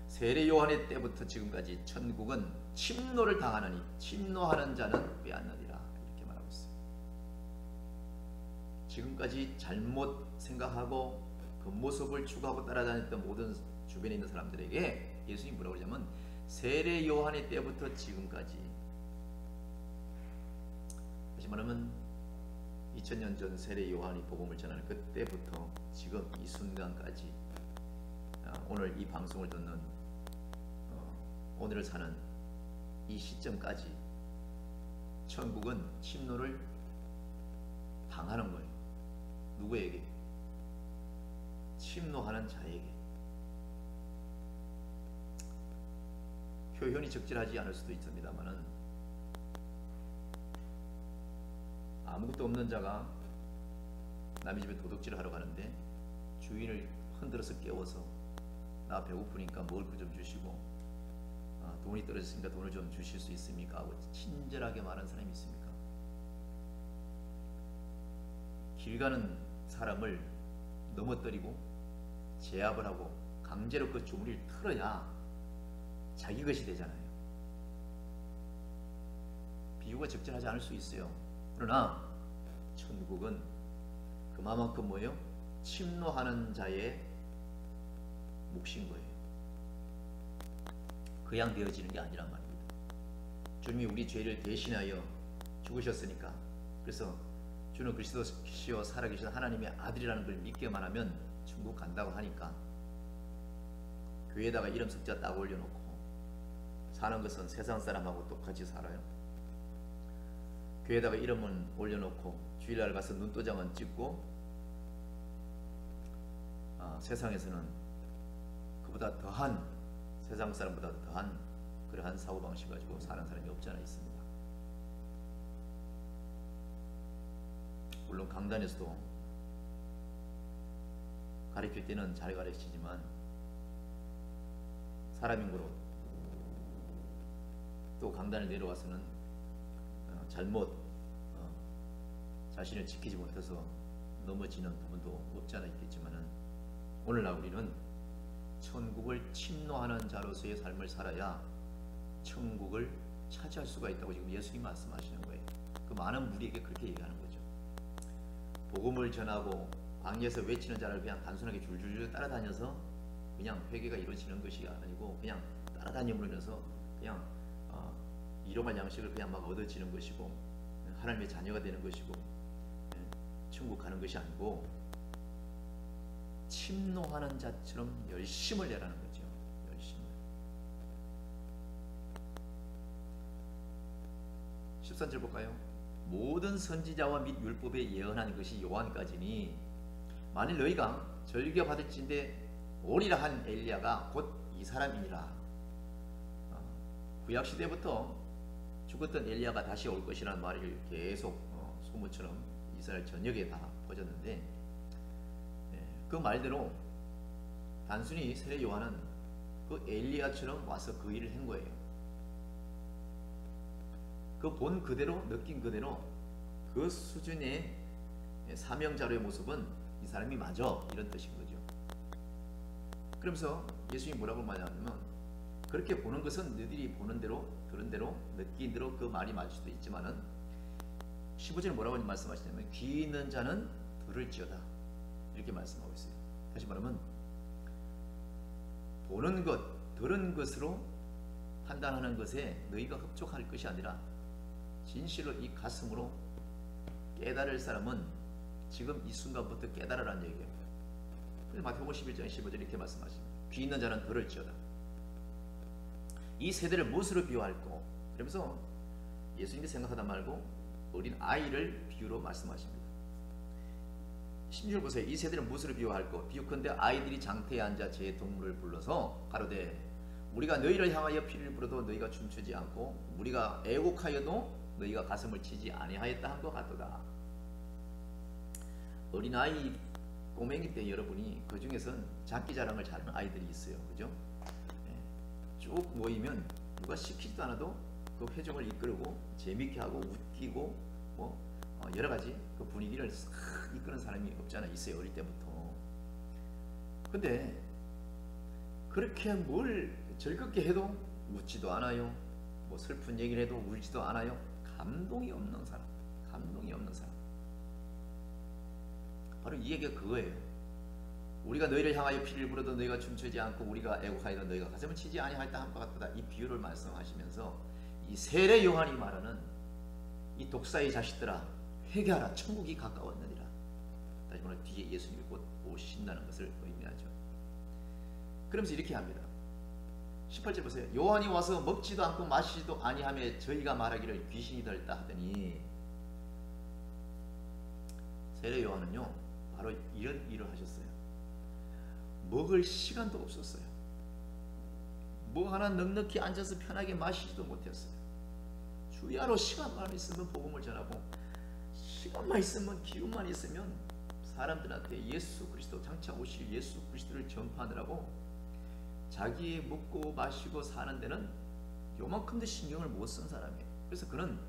세례 요한의 때부터 지금까지 천국은 침노를 당하느니 침노하는 자는 빼앗느니라, 이렇게 말하고 있어요. 지금까지 잘못 생각하고 그 모습을 추구하고 따라다녔던 모든 주변에 있는 사람들에게 예수님이 뭐라고 그러냐면 세례 요한의 때부터 지금까지, 다시 말하면 2000년 전 세례 요한이 복음을 전하는 그때부터 지금 이 순간까지, 오늘 이 방송을 듣는 오늘을 사는 이 시점까지 천국은 침노를 당하는 거예요. 누구에게? 침노하는 자에게. 표현이 적절하지 않을 수도 있습니다만은 아무것도 없는 자가 남의 집에 도둑질을 하러 가는데 주인을 흔들어서 깨워서 나 배고프니까 먹을 거 좀 주시고, 돈이 떨어졌으니까 돈을 좀 주실 수 있습니까? 하고 친절하게 말하는 사람이 있습니까? 길 가는 사람을 넘어뜨리고 제압을 하고 강제로 그 주머니를 털어야 자기 것이 되잖아요. 비유가 적절하지 않을 수 있어요. 그러나 천국은 그만큼 뭐예요? 침노하는 자의 몫인 거예요. 그냥 되어지는 게 아니란 말입니다. 주님이 우리 죄를 대신하여 죽으셨으니까, 그래서 주는 그리스도시요 살아계신 하나님의 아들이라는 걸 믿기만 하면 천국 간다고 하니까 교회에다가 이름 숫자 딱 올려놓고 사는 것은 세상 사람하고 똑같이 살아요. 교회에다가 이름은 올려놓고 주일날 가서 눈도장은 찍고, 세상에서는 그보다 더한, 세상 사람보다 더한 그러한 사고방식 가지고 사는 사람이 없지 않아 있습니다. 물론 강단에서도 가르칠 때는 잘 가르치지만 사람인 거로 또 강단을 내려와서는 잘못 자신을 지키지 못해서 넘어지는 부분도 없지 않아 있겠지만은, 오늘날 우리는 천국을 침노하는 자로서의 삶을 살아야 천국을 차지할 수가 있다고 지금 예수님이 말씀하시는 거예요. 그 많은 무리에게 그렇게 얘기하는 거죠. 복음을 전하고 광야에서 외치는 자를 그냥 단순하게 줄줄줄 따라다녀서 그냥 회개가 이루어지는 것이 아니고 그냥 따라다님으로 인해서 그냥 일용할 양식을 그냥 막 얻어지는 것이고 하나님의 자녀가 되는 것이고 천국 가는 것이 아니고 침노하는 자처럼 열심을 내라는 거죠. 열심을. 13절 볼까요? 모든 선지자와 및 율법에 예언한 것이 요한까지니 만일 너희가 절기가 받을진대 오리라 한 엘리야가 곧 이 사람이니라. 구약 시대부터 죽었던 엘리야가 다시 올 것이라는 말이 계속 소문처럼 이스라엘 전역에 다 퍼졌는데, 그 말대로 단순히 세례 요한은 그 엘리야처럼 와서 그 일을 한 거예요. 그 본 그대로 느낀 그대로 그 수준의 사명자로의 모습은 이 사람이 맞아, 이런 뜻인 거죠. 그러면서 예수님이 뭐라고 말하냐면, 그렇게 보는 것은 너희들이 보는 대로 들은 대로 느낀 대로 그 말이 맞을 수도 있지만은 15절에 뭐라고 말씀하시냐면 귀 있는 자는 들을지어다, 이렇게 말씀하고 있어요. 다시 말하면 보는 것, 들은 것으로 판단하는 것에 너희가 흡족할 것이 아니라 진실로 이 가슴으로 깨달을 사람은 지금 이 순간부터 깨달으라는 얘기예요. 그래서 마태복음 11장 15절 이렇게 말씀하십니다. 귀 있는 자는 들을지어다. 이 세대를 무엇으로 비유할꼬? 그러면서 예수님이 생각하다 말고 어린 아이를 비유로 말씀하십니다. 16절 보세요. 이 세대를 무엇으로 비유할꼬? 비유컨대 아이들이 장터에 앉아 제 동물을 불러서 가로되 우리가 너희를 향하여 피를 불어도 너희가 춤추지 않고 우리가 애곡하여도 너희가 가슴을 치지 아니하였다 한 것 같도다. 어린아이 꼬맹이 때 여러분이 그 중에선 장기자랑을 잘하는 아이들이 있어요. 그죠? 쭉 모이면 누가 시키지도 않아도 그 회중을 이끌고 재밌게 하고 웃기고 뭐 여러 가지 그 분위기를 싹 이끄는 사람이 없잖아, 있어요, 어릴 때부터. 근데 그렇게 뭘 즐겁게 해도 웃지도 않아요. 뭐 슬픈 얘기를 해도 울지도 않아요. 감동이 없는 사람, 감동이 없는 사람. 바로 이 얘기가 그거예요. 우리가 너희를 향하여 피를 불어도 너희가 춤추지 않고 우리가 애곡하여도 너희가 가슴을 치지 아니하였다 한 것 같다. 이 비유를 말씀하시면서 이 세례 요한이 말하는 이 독사의 자식들아 회개하라, 천국이 가까웠느니라. 다시 말해 뒤에 예수님이 곧 오신다는 것을 의미하죠. 그러면서 이렇게 합니다. 18절 보세요. 요한이 와서 먹지도 않고 마시지도 아니하며 저희가 말하기를 귀신이 들었다 하더니, 세례 요한은요 바로 이런 일을 하셨어요. 먹을 시간도 없었어요. 뭐 하나 넉넉히 앉아서 편하게 마시지도 못했어요. 주야로 시간만 있으면 복음을 전하고 시간만 있으면 기운만 있으면 사람들한테 예수 그리스도, 장차 오실 예수 그리스도를 전파하느라고 자기의 먹고 마시고 사는 데는 요만큼도 신경을 못 쓴 사람이에요. 그래서 그는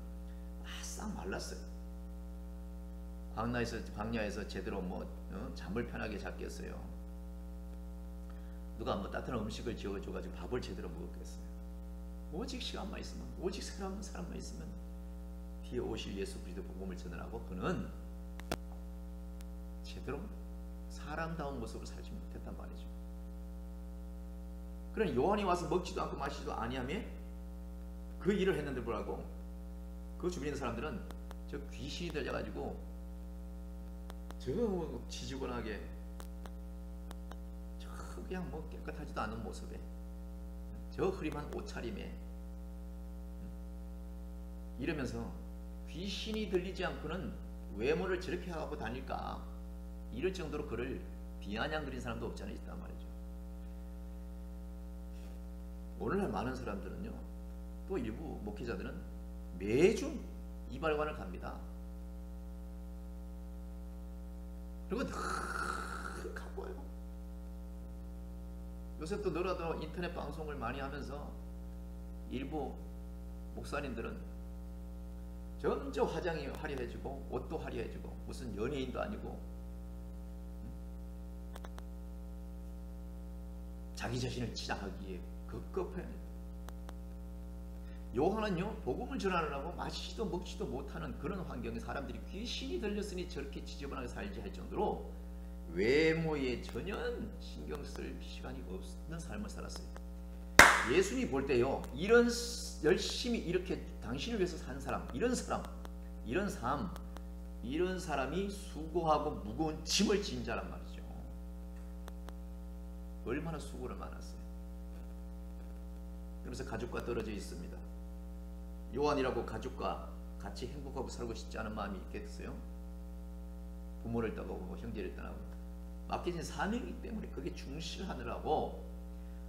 바싹 말랐어요. 광야에서 제대로 잠을 편하게 잤겠어요. 누가 뭐 따뜻한 음식을 지어줘가지고 밥을 제대로 먹었겠어요. 오직 시간만 있으면, 오직 사람만 있으면 뒤에 오실 예수 그리스도 복음을 전하라고 그는 제대로 사람다운 모습을 살지 못했단 말이죠. 그러니 요한이 와서 먹지도 않고 마시지도 아니하며 그 일을 했는데 불구하고 그 주변에 있는 사람들은 저 귀신이 들려가지고 저 지저분하게 저 그냥 뭐 깨끗하지도 않은 모습에 저 흐림한 옷차림에 이러면서 귀신이 들리지 않고는 외모를 저렇게 하고 다닐까, 이럴 정도로 그를 비아냥거린 사람도 없지 않아 있단 말이죠. 오늘날 많은 사람들은요, 또 일부 목회자들은 매주 이발관을 갑니다. 그리고 늘 갖고 와요. 요새 또 너라도 인터넷 방송을 많이 하면서 일부 목사님들은 점점 화장이 화려해지고 옷도 화려해지고 무슨 연예인도 아니고 자기 자신을 치장하기 위해 급급해. 요한은요 복음을 전하느라고 마시지도 먹지도 못하는 그런 환경에 사람들이 귀신이 들렸으니 저렇게 지저분하게 살지 할 정도로 외모에 전혀 신경 쓸 시간이 없는 삶을 살았어요. 예수님이 볼 때요 이런 열심히 이렇게 당신을 위해서 산 사람, 이런 삶, 이런 사람이 수고하고 무거운 짐을 진 자란 말이죠. 얼마나 수고를 많았어요. 그래서 가족과 떨어져 있습니다. 요한이라고 가족과 같이 행복하고 살고 싶지 않은 마음이 있겠어요? 부모를 떠나고 형제를 떠나고 맡겨진 사명이기 때문에 그게 충실하느라고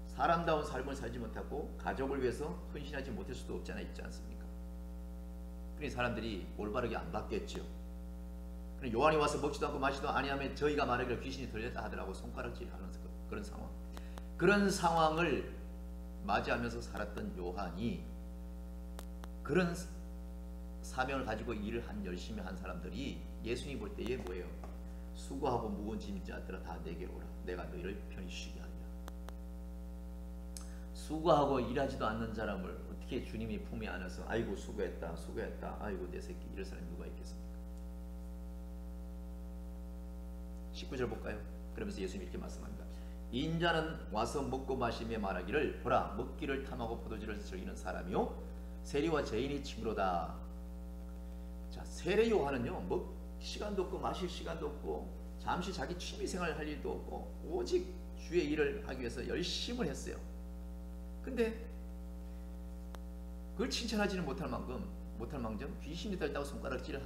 사람다운 삶을 살지 못하고 가족을 위해서 헌신하지 못할 수도 없지 않아 있지 않습니까? 그러니 사람들이 올바르게 안 받겠죠. 요한이 와서 먹지도 않고 마시도 아니하면 저희가 말하기를 귀신이 들렸다 하더라고 손가락질하는 그런 상황. 그런 상황을 맞이하면서 살았던 요한이 그런 사명을 가지고 일을 열심히 한 사람들이 예수님 볼 때에 뭐예요? 수고하고 무거운 짐진 자들아 다 내게로 오라. 내가 너희를 편히 쉬게 하리라. 수고하고 일하지도 않는 사람을 어떻게 주님이 품에 안아서 아이고 수고했다 수고했다 아이고 내 새끼 이럴 사람이 누가 있겠습니까? 19절 볼까요? 그러면서 예수님이 이렇게 말씀합니다. 인자는 와서 먹고 마시며 말하기를 보라 먹기를 탐하고 포도주를 즐기는 사람이요 세리와 죄인이 친구로다. 자, 세례 요한은요 시간도 없고 마실 시간도 없고 잠시 자기 취미생활을 할 일도 없고 오직 주의 일을 하기 위해서 열심을 했어요. 근데 그걸 칭찬하지는 못할 망정 귀신이 들다고 손가락질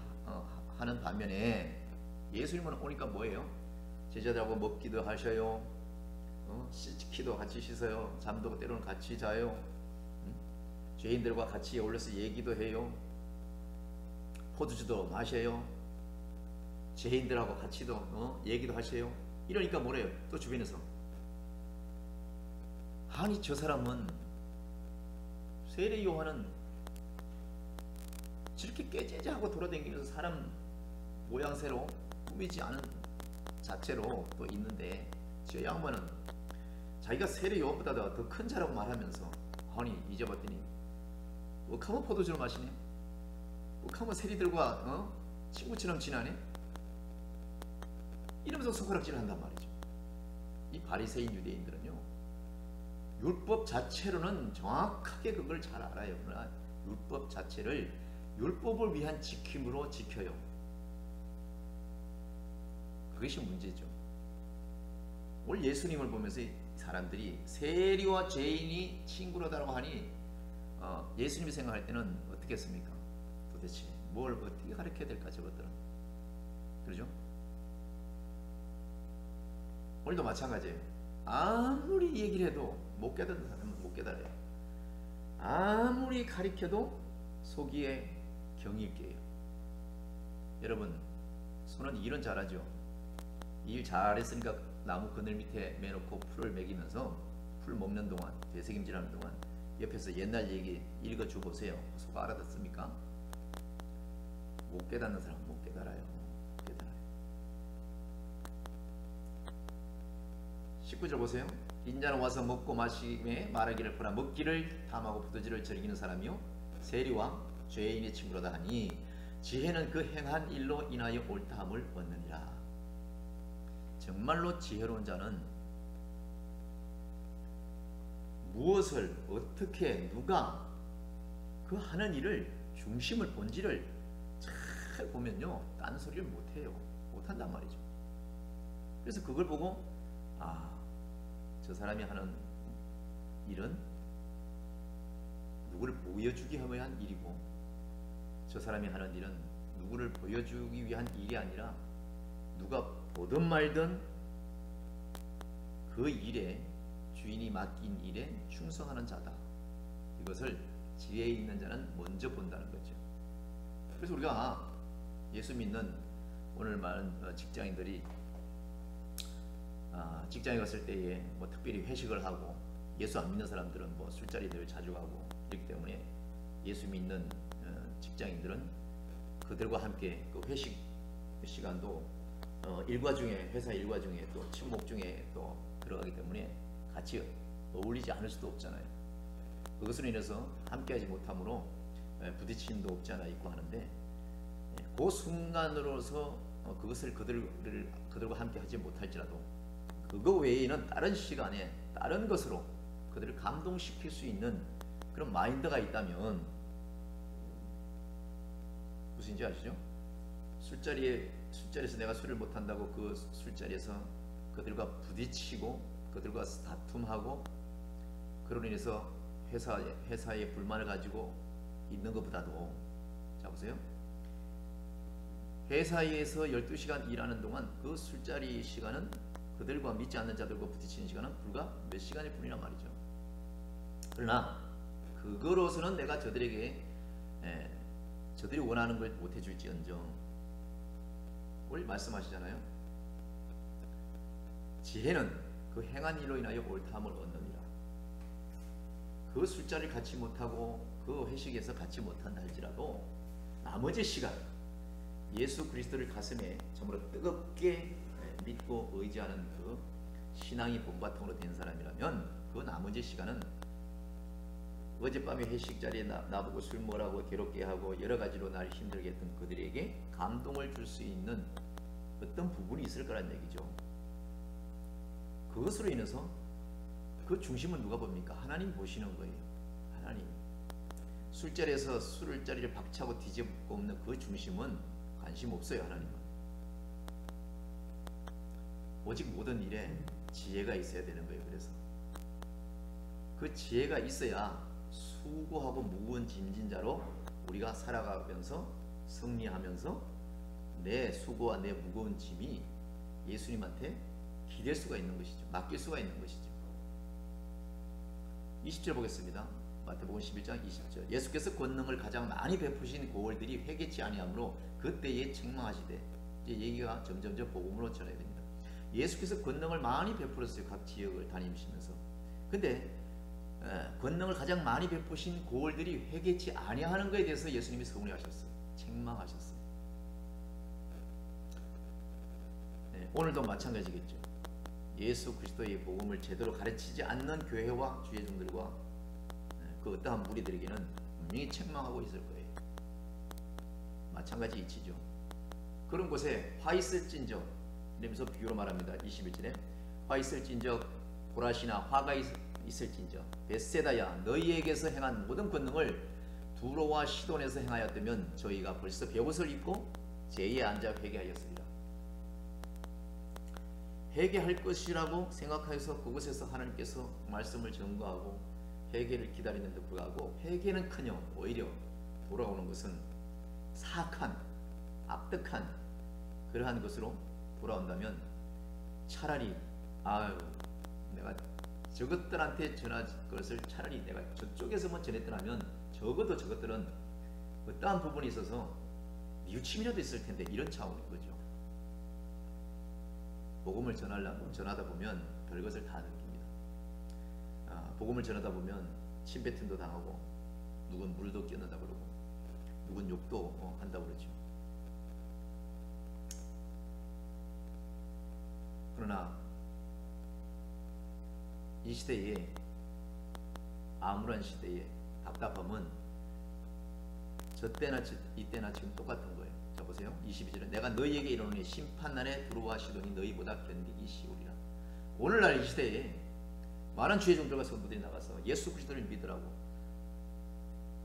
하는 반면에 예수님은 오니까 뭐예요? 제자들하고 먹기도 하셔요. 씻기도 같이 씻어요. 잠도 때로는 같이 자요. 죄인들과 같이 어울려서 얘기도 해요. 포도주도 마셔요. 죄인들하고 같이도 얘기도 하셔요. 이러니까 뭐래요? 또 주변에서 아니 저 사람은 세례 요한은 저렇게 깨재재하고 돌아다니면서 사람 모양새로 꾸미지 않은 자체로 또 있는데 저 양반은 자기가 세례 요한보다 더 큰 자라고 말하면서 아니 이제 봤더니 억하면 포도주를 마시네. 억하면 세리들과 친구처럼 지나네. 이러면서 손가락질을 한단 말이죠. 이 바리새인 유대인들은요 율법 자체로는 정확하게 그걸 잘 알아요. 그러나 율법 자체를 율법을 위한 지킴으로 지켜요. 그것이 문제죠. 오늘 예수님을 보면서 사람들이 세리와 죄인이 친구로다라고 하니 예수님이 생각할 때는 어떻게 했습니까? 도대체 뭘 어떻게 가르쳐야 될까 저것들은. 그러죠? 오늘도 마찬가지예요. 아무리 얘기를 해도 못 깨닫는 사람은 못 깨달아요. 아무리 가르쳐도 속이에 경이 있게요. 여러분 손은 일은 잘하죠. 일 잘했으니까 나무 그늘 밑에 매놓고 풀을 먹이면서 풀 먹는 동안 되새김질하는 동안 옆에서 옛날 얘기 읽어줘 보세요. 속 알아듣습니까? 못 깨닫는 사람은 못 깨달아요. 못 깨달아요. 19절 보세요. 인자는 와서 먹고 마시며 말하기를 보라 먹기를 탐하고 포도주를 즐기는 사람이요 세리와 죄인의 친구로다 하니 지혜는 그 행한 일로 인하여 옳다함을 얻느니라. 정말로 지혜로운 자는 무엇을 어떻게 누가 그 하는 일을 중심을 본질을 잘 보면요 딴소리를 못해요. 못한단 말이죠. 그래서 그걸 보고 저 사람이 하는 일은 누구를 보여주기 위한 일이고 저 사람이 하는 일은 누구를 보여주기 위한 일이 아니라 누가 보든 말든 그 일에 주인이 맡긴 일에 충성하는 자다. 이것을 지혜 있는 자는 먼저 본다는 거죠. 그래서 우리가 예수 믿는 오늘 많은 직장인들이 직장에 갔을 때에 뭐 특별히 회식을 하고 예수 안 믿는 사람들은 뭐 술자리들 자주 가고 그렇기 때문에 예수 믿는 직장인들은 그들과 함께 그 회식 시간도 일과 중에 회사 일과 중에 또 친목 중에 또 들어가기 때문에 같이 어울리지 않을 수도 없잖아요. 그것으로 인해서 함께하지 못함으로 부딪힘도 없지 않아 있고 하는데 그 순간으로서 그것을 그들과 함께 하지 못할지라도 그거 외에는 다른 시간에 다른 것으로 그들을 감동시킬 수 있는 그런 마인드가 있다면 무슨지 아시죠? 술자리에서 내가 술을 못한다고 그 술자리에서 그들과 부딪히고 그들과 다툼하고 그로 인해서 회사에 불만을 가지고 있는 것보다도 자 보세요. 회사에서 12시간 일하는 동안 그 술자리 시간은 그들과 믿지 않는 자들과 부딪히는 시간은 불과 몇 시간일 뿐이란 말이죠. 그러나 그거로서는 내가 저들이 원하는 걸 못해줄지언정 우리 말씀하시잖아요. 지혜는 그 행한 일로 인하여 옳다함을 얻느니라. 그 술자리를 갖지 못하고 그 회식에서 갖지 못한다 할지라도 나머지 시간 예수 그리스도를 가슴에 정말로 뜨겁게 믿고 의지하는 그 신앙이 본바탕으로 된 사람이라면 그 나머지 시간은 어젯밤에 회식 자리에 나보고 술 먹으라고 괴롭게 하고 여러 가지로 날 힘들게 했던 그들에게 감동을 줄 수 있는 어떤 부분이 있을 거란 얘기죠. 그것으로 인해서 그 중심은 누가 봅니까? 하나님 보시는 거예요. 하나님. 술자리에서 술자리를 박차고 뒤집고 없는 그 중심은 관심 없어요. 하나님은. 오직 모든 일에 지혜가 있어야 되는 거예요. 그래서 그 지혜가 있어야 수고하고 무거운 짐진 자로 우리가 살아가면서 승리하면서 내 수고와 내 무거운 짐이 예수님한테 기댈 수가 있는 것이죠. 맡길 수가 있는 것이죠. 20절 보겠습니다. 마태복음 11장 20절. 예수께서 권능을 가장 많이 베푸신 고을들이 회개치 아니하므로 그때에 책망하시되, 이제 얘기가 점점점 복음으로 전해야 됩니다. 예수께서 권능을 많이 베풀었어요. 각 지역을 다니시면서. 근데 권능을 가장 많이 베푸신 고을들이 회개치 아니하는 것에 대해서 예수님이 서운해하셨어요. 책망하셨어요. 오늘도 마찬가지겠죠. 예수 그리스도의 복음을 제대로 가르치지 않는 교회와 주의종들과 그 어떠한 무리들에게는 분명히 책망하고 있을 거예요. 마찬가지 이치죠. 그런 곳에 화 있을진저 이러면서 비유로 말합니다. 21절에 화 있을진저 보라시나 화가 있을진저 벳세다야 너희에게서 행한 모든 권능을 두로와 시돈에서 행하였다면 저희가 벌써 베옷을 입고 제에 앉아 회개하였으리라. 회개할 것이라고 생각해서 그곳에서 하나님께서 말씀을 전거하고 회개를 기다리는데 불구하고 회개는커녕 오히려 돌아오는 것은 사악한 악덕한 그러한 것으로 돌아온다면 차라리 내가 저것들한테 전할 것을 차라리 내가 저쪽에서만 전했더라면 적어도 저것들은 어떠한 부분이 있어서 뉘우침이라도 있을 텐데 이런 차원인 거죠. 복음을 전하다 보면 별것을 다 느낍니다. 복음을 전하다 보면 침뱉음도 당하고 누군 물도 끼얹는다 그러고 누군 욕도 한다 그러죠. 그러나 이 시대에 암울한 시대에 답답함은 저 때나 이때나 지금 똑같은 거예요. 자 보세요. 22절에 내가 너희에게 이르노니 심판날에 두로와 시돈이 너희보다 견디기 쉬우리라. 오늘날 이 시대에 많은 주의 종들과 성도들이 나가서 예수 그리스도를 믿으라고,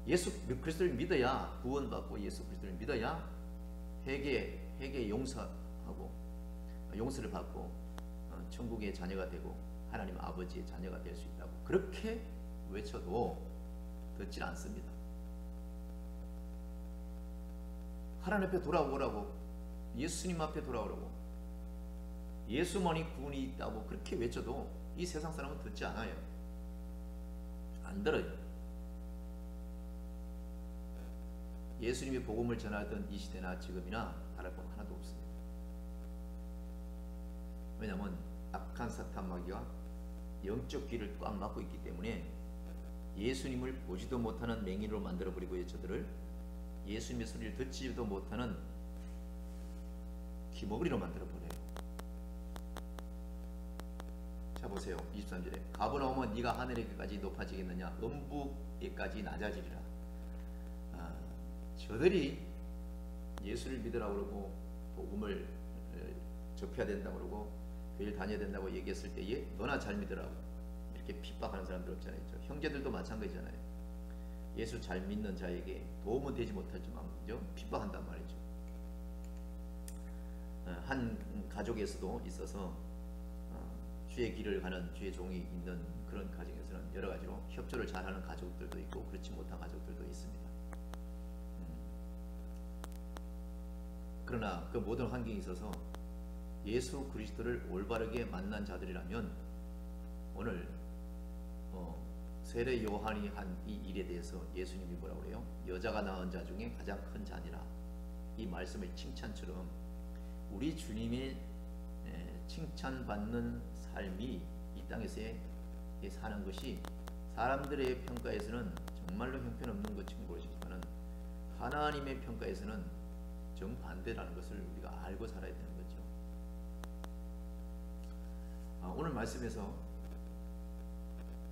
예수 그리스도를 믿어야 구원받고 예수 그리스도를 믿어야 회개 용서하고 용서를 받고 천국의 자녀가 되고 하나님 아버지의 자녀가 될 수 있다고 그렇게 외쳐도 듣질 않습니다. 하나님 앞에 돌아오라고, 예수님 앞에 돌아오라고, 예수만이 구원이 있다고 그렇게 외쳐도 이 세상 사람은 듣지 않아요. 안 들어요. 예수님이 복음을 전하던 이 시대나 지금이나 다를 것 하나도 없습니다. 왜냐하면 악한 사탄 마귀가 영적 귀를 꽉 막고 있기 때문에 예수님을 보지도 못하는 맹인으로 만들어버리고 저들을 예수님의 소리를 듣지도 못하는 귀머거리로 만들어버려요. 자 보세요. 23절에 가버나움은 네가 하늘에까지 높아지겠느냐 음부에까지 낮아지리라. 저들이 예수를 믿으라고 그러고 복음을 접해야 된다고 그러고 교회를 다녀야 된다고 얘기했을 때에 너나 잘 믿으라고 이렇게 핍박하는 사람들 없잖아요. 형제들도 마찬가지잖아요. 예수 잘 믿는 자에게 도움은 되지 못하지만 핍박한단 말이죠. 한 가족에서도 있어서 주의 길을 가는 주의 종이 있는 그런 가정에서는 여러 가지로 협조를 잘하는 가족들도 있고 그렇지 못한 가족들도 있습니다. 그러나 그 모든 환경에 있어서 예수 그리스도를 올바르게 만난 자들이라면 오늘 세례 요한이 한 이 일에 대해서 예수님이 뭐라고 그래요? 여자가 낳은 자 중에 가장 큰 자니라. 이 말씀의 칭찬처럼 우리 주님의 칭찬받는 삶이 이 땅에서 사는 것이 사람들의 평가에서는 정말로 형편없는 것처럼 보이지만 하나님의 평가에서는 정반대라는 것을 우리가 알고 살아야 되는 거죠. 오늘 말씀에서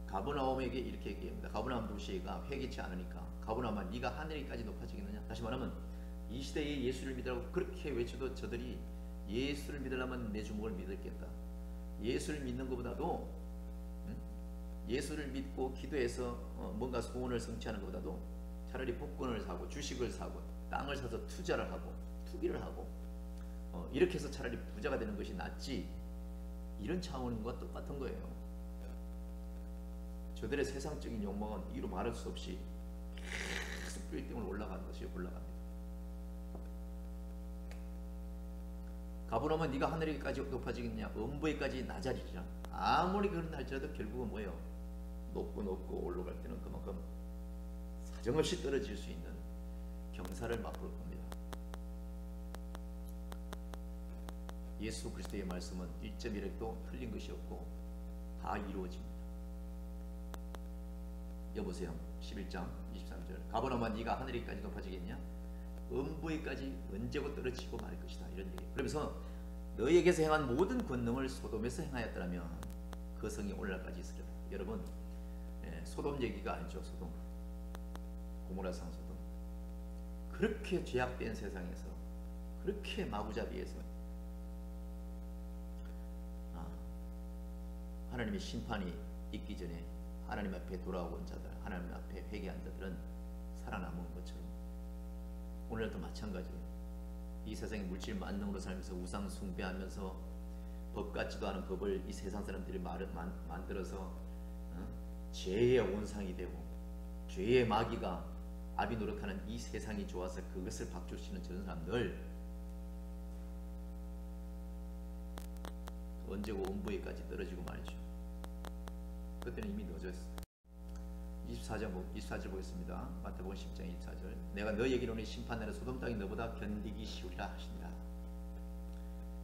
가버나움에게 이렇게 얘기합니다. 가버나움 도시가 회개치 않으니까 가버나움아 네가 하늘에까지 높아지겠느냐. 다시 말하면 이 시대에 예수를 믿으라고 그렇게 외쳐도 저들이 예수를 믿으려면 내 주먹을 믿었겠다. 예수를 믿는 것보다도 예수를 믿고 기도해서 뭔가 소원을 성취하는 것보다도 차라리 복권을 사고 주식을 사고 땅을 사서 투자를 하고 투기를 하고 이렇게 해서 차라리 부자가 되는 것이 낫지, 이런 차원과 똑같은 거예요. 저들의 세상적인 욕망은 이루 말할 수 없이 계속 빌딩을 올라가는 것이 올라갑니다. 가버나움은 네가 하늘에까지 높아지겠냐, 음부에까지 낮아지리라. 아무리 그런 할지라도 결국은 뭐예요? 높고 올라갈 때는 그만큼 사정없이 떨어질 수 있는 경사를 맛볼 겁니다. 예수 그리스도의 말씀은 1.1획도 틀린 것이 없고 다 이루어집니다. 여보세요. 11장 23절 가버나움아 네가 하늘에까지 높아지겠냐, 음부에까지 언제고 떨어지고 말 것이다, 이런 얘기. 그러면서 너희에게서 행한 모든 권능을 소돔에서 행하였더라면 그 성이 오늘날까지 있으리라. 여러분, 소돔 얘기가 아니죠. 소돔, 고모라성 소돔. 그렇게 죄악된 세상에서, 그렇게 마구잡이에서 하나님의 심판이 있기 전에 하나님 앞에 돌아온 자들, 하나님 앞에 회개한 자들은 살아남은 것처럼 오늘도 마찬가지예요. 이 세상의 물질 만능으로 살면서 우상 숭배하면서 법 같지도 않은 법을 이 세상 사람들이 만들어서 죄의 온상이 되고 죄의 마귀가 아비 노릇하는 이 세상이 좋아서 그것을 박조시는 저런 사람들 언제고 음부에까지 떨어지고 말이죠. 그때는 이미 늦었어요. 24절 보겠습니다. 마태복음 10장 24절 내가 너희에게 이르노니 심판날에 소돔 땅이 너보다 견디기 쉬우리라 하시니라.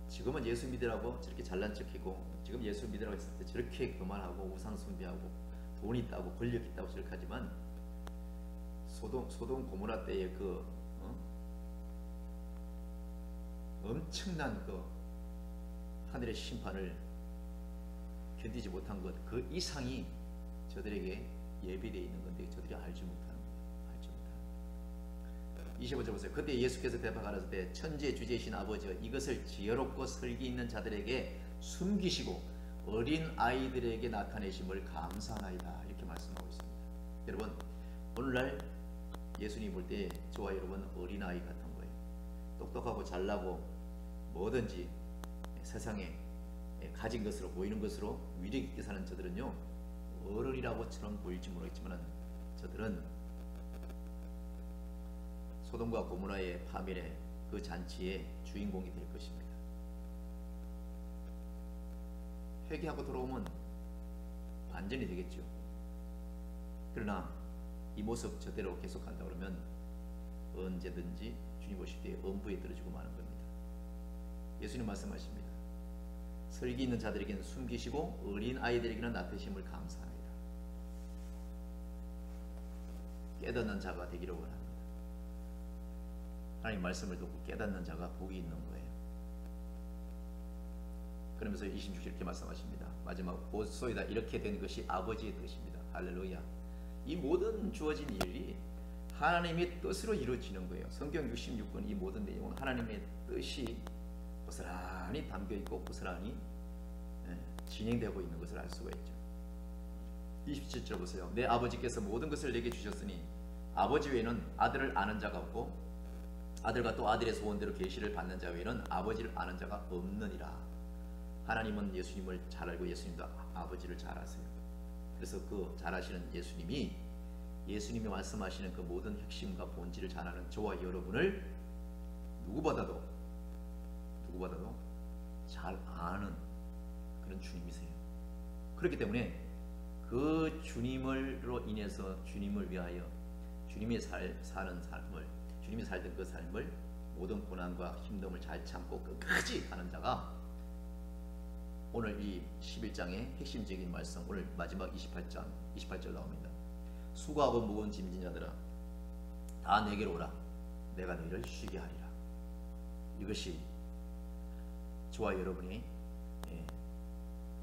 지금은 예수 믿으라고 저렇게 잘난 척하고 지금 예수 믿으라고 했을 때 저렇게 그만하고 우상 숭배하고 돈 있다고 권력 있다고 저렇게 하지만 소돔 고모라 때의 그 엄청난 그 하늘의 심판을 견디지 못한 것, 그 이상이 저들에게 예비되어 있는 건데 저들이 알지 못하는 거예요. 알지 못하는. 25절 보세요. 그때 예수께서 대답하시되 천지의 주제이신 아버지여 이것을 지혜롭고 설기 있는 자들에게 숨기시고 어린 아이들에게 나타내심을 감사하나이다, 이렇게 말씀하고 있습니다. 여러분, 오늘날 예수님 볼 때 저와 여러분 어린아이 같은 거예요. 똑똑하고 잘나고 뭐든지 세상에 가진 것으로 보이는 것으로 위력 있게 사는 저들은요, 어른이라고처럼 보일지 모르겠지만 저들은 소돔과 고모라의 파멸의 그 잔치의 주인공이 될 것입니다. 회개하고 돌아오면 반전이 되겠죠. 그러나 이 모습 저대로 계속한다 그러면 언제든지 주님 오실 때 음부에 떨어지고 마는 겁니다. 예수님 말씀하십니다. 설기 있는 자들에게는 숨기시고 어린 아이들에게는 나타내심을 감사합니다. 깨닫는 자가 되기를 원합니다. 하나님 말씀을 듣고 깨닫는 자가 복이 있는 거예요. 그러면서 26절 이렇게 말씀하십니다. 마지막 보소이다 이렇게 된 것이 아버지의 뜻입니다. 할렐루야. 이 모든 주어진 일이 하나님의 뜻으로 이루어지는 거예요. 성경 66권 이 모든 내용은 하나님의 뜻이 고스란히 담겨있고 고스란히 진행되고 있는 것을 알 수가 있죠. 27절 보세요. 내 아버지께서 모든 것을 내게 주셨으니 아버지 외에는 아들을 아는 자가 없고 아들과 또 아들의 소원대로 계시를 받는 자 외에는 아버지를 아는 자가 없느니라. 하나님은 예수님을 잘 알고 예수님도 아버지를 잘 아세요. 그래서 그 잘 아시는 예수님이 말씀하시는 그 모든 핵심과 본질을 잘 아는 저와 여러분을 누구보다도 잘 아는 그런 주님이세요. 그렇기 때문에 그 주님으로 인해서 주님을 위하여 주님이 사는 삶을, 주님이 살던 그 삶을 모든 고난과 힘듦을 잘 참고 끝까지 가는 자가 오늘 이 11장의 핵심적인 말씀, 오늘 마지막 28절 나옵니다. 수고하고 무거운 짐진 자들아 다 내게로 오라. 내가 너희를 쉬게 하리라. 이것이 저와 여러분이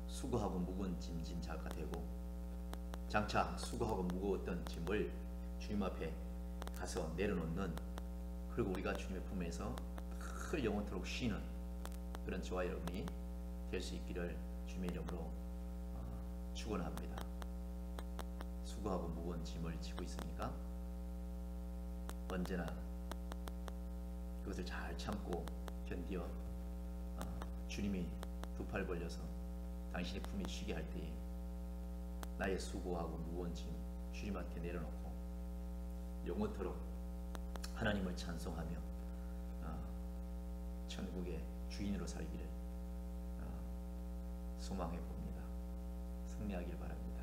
수고하고 무거운 짐진 자가 되고, 장차 수고하고 무거웠던 짐을 주님 앞에 가서 내려놓는, 그리고 우리가 주님의 품에서 늘 영원토록 쉬는 그런 저와 여러분이 될 수 있기를 주님의 이름으로 축원합니다. 수고하고 무거운 짐을 지고 있으니까 언제나 그것을 잘 참고 견디어 주님이 두 팔 벌려서 당신의 품에 쉬게 할 때에 나의 수고하고 무거운 짐 주님한테 내려놓고 영원토록 하나님을 찬송하며 천국의 주인으로 살기를 소망해 봅니다. 승리하길 바랍니다.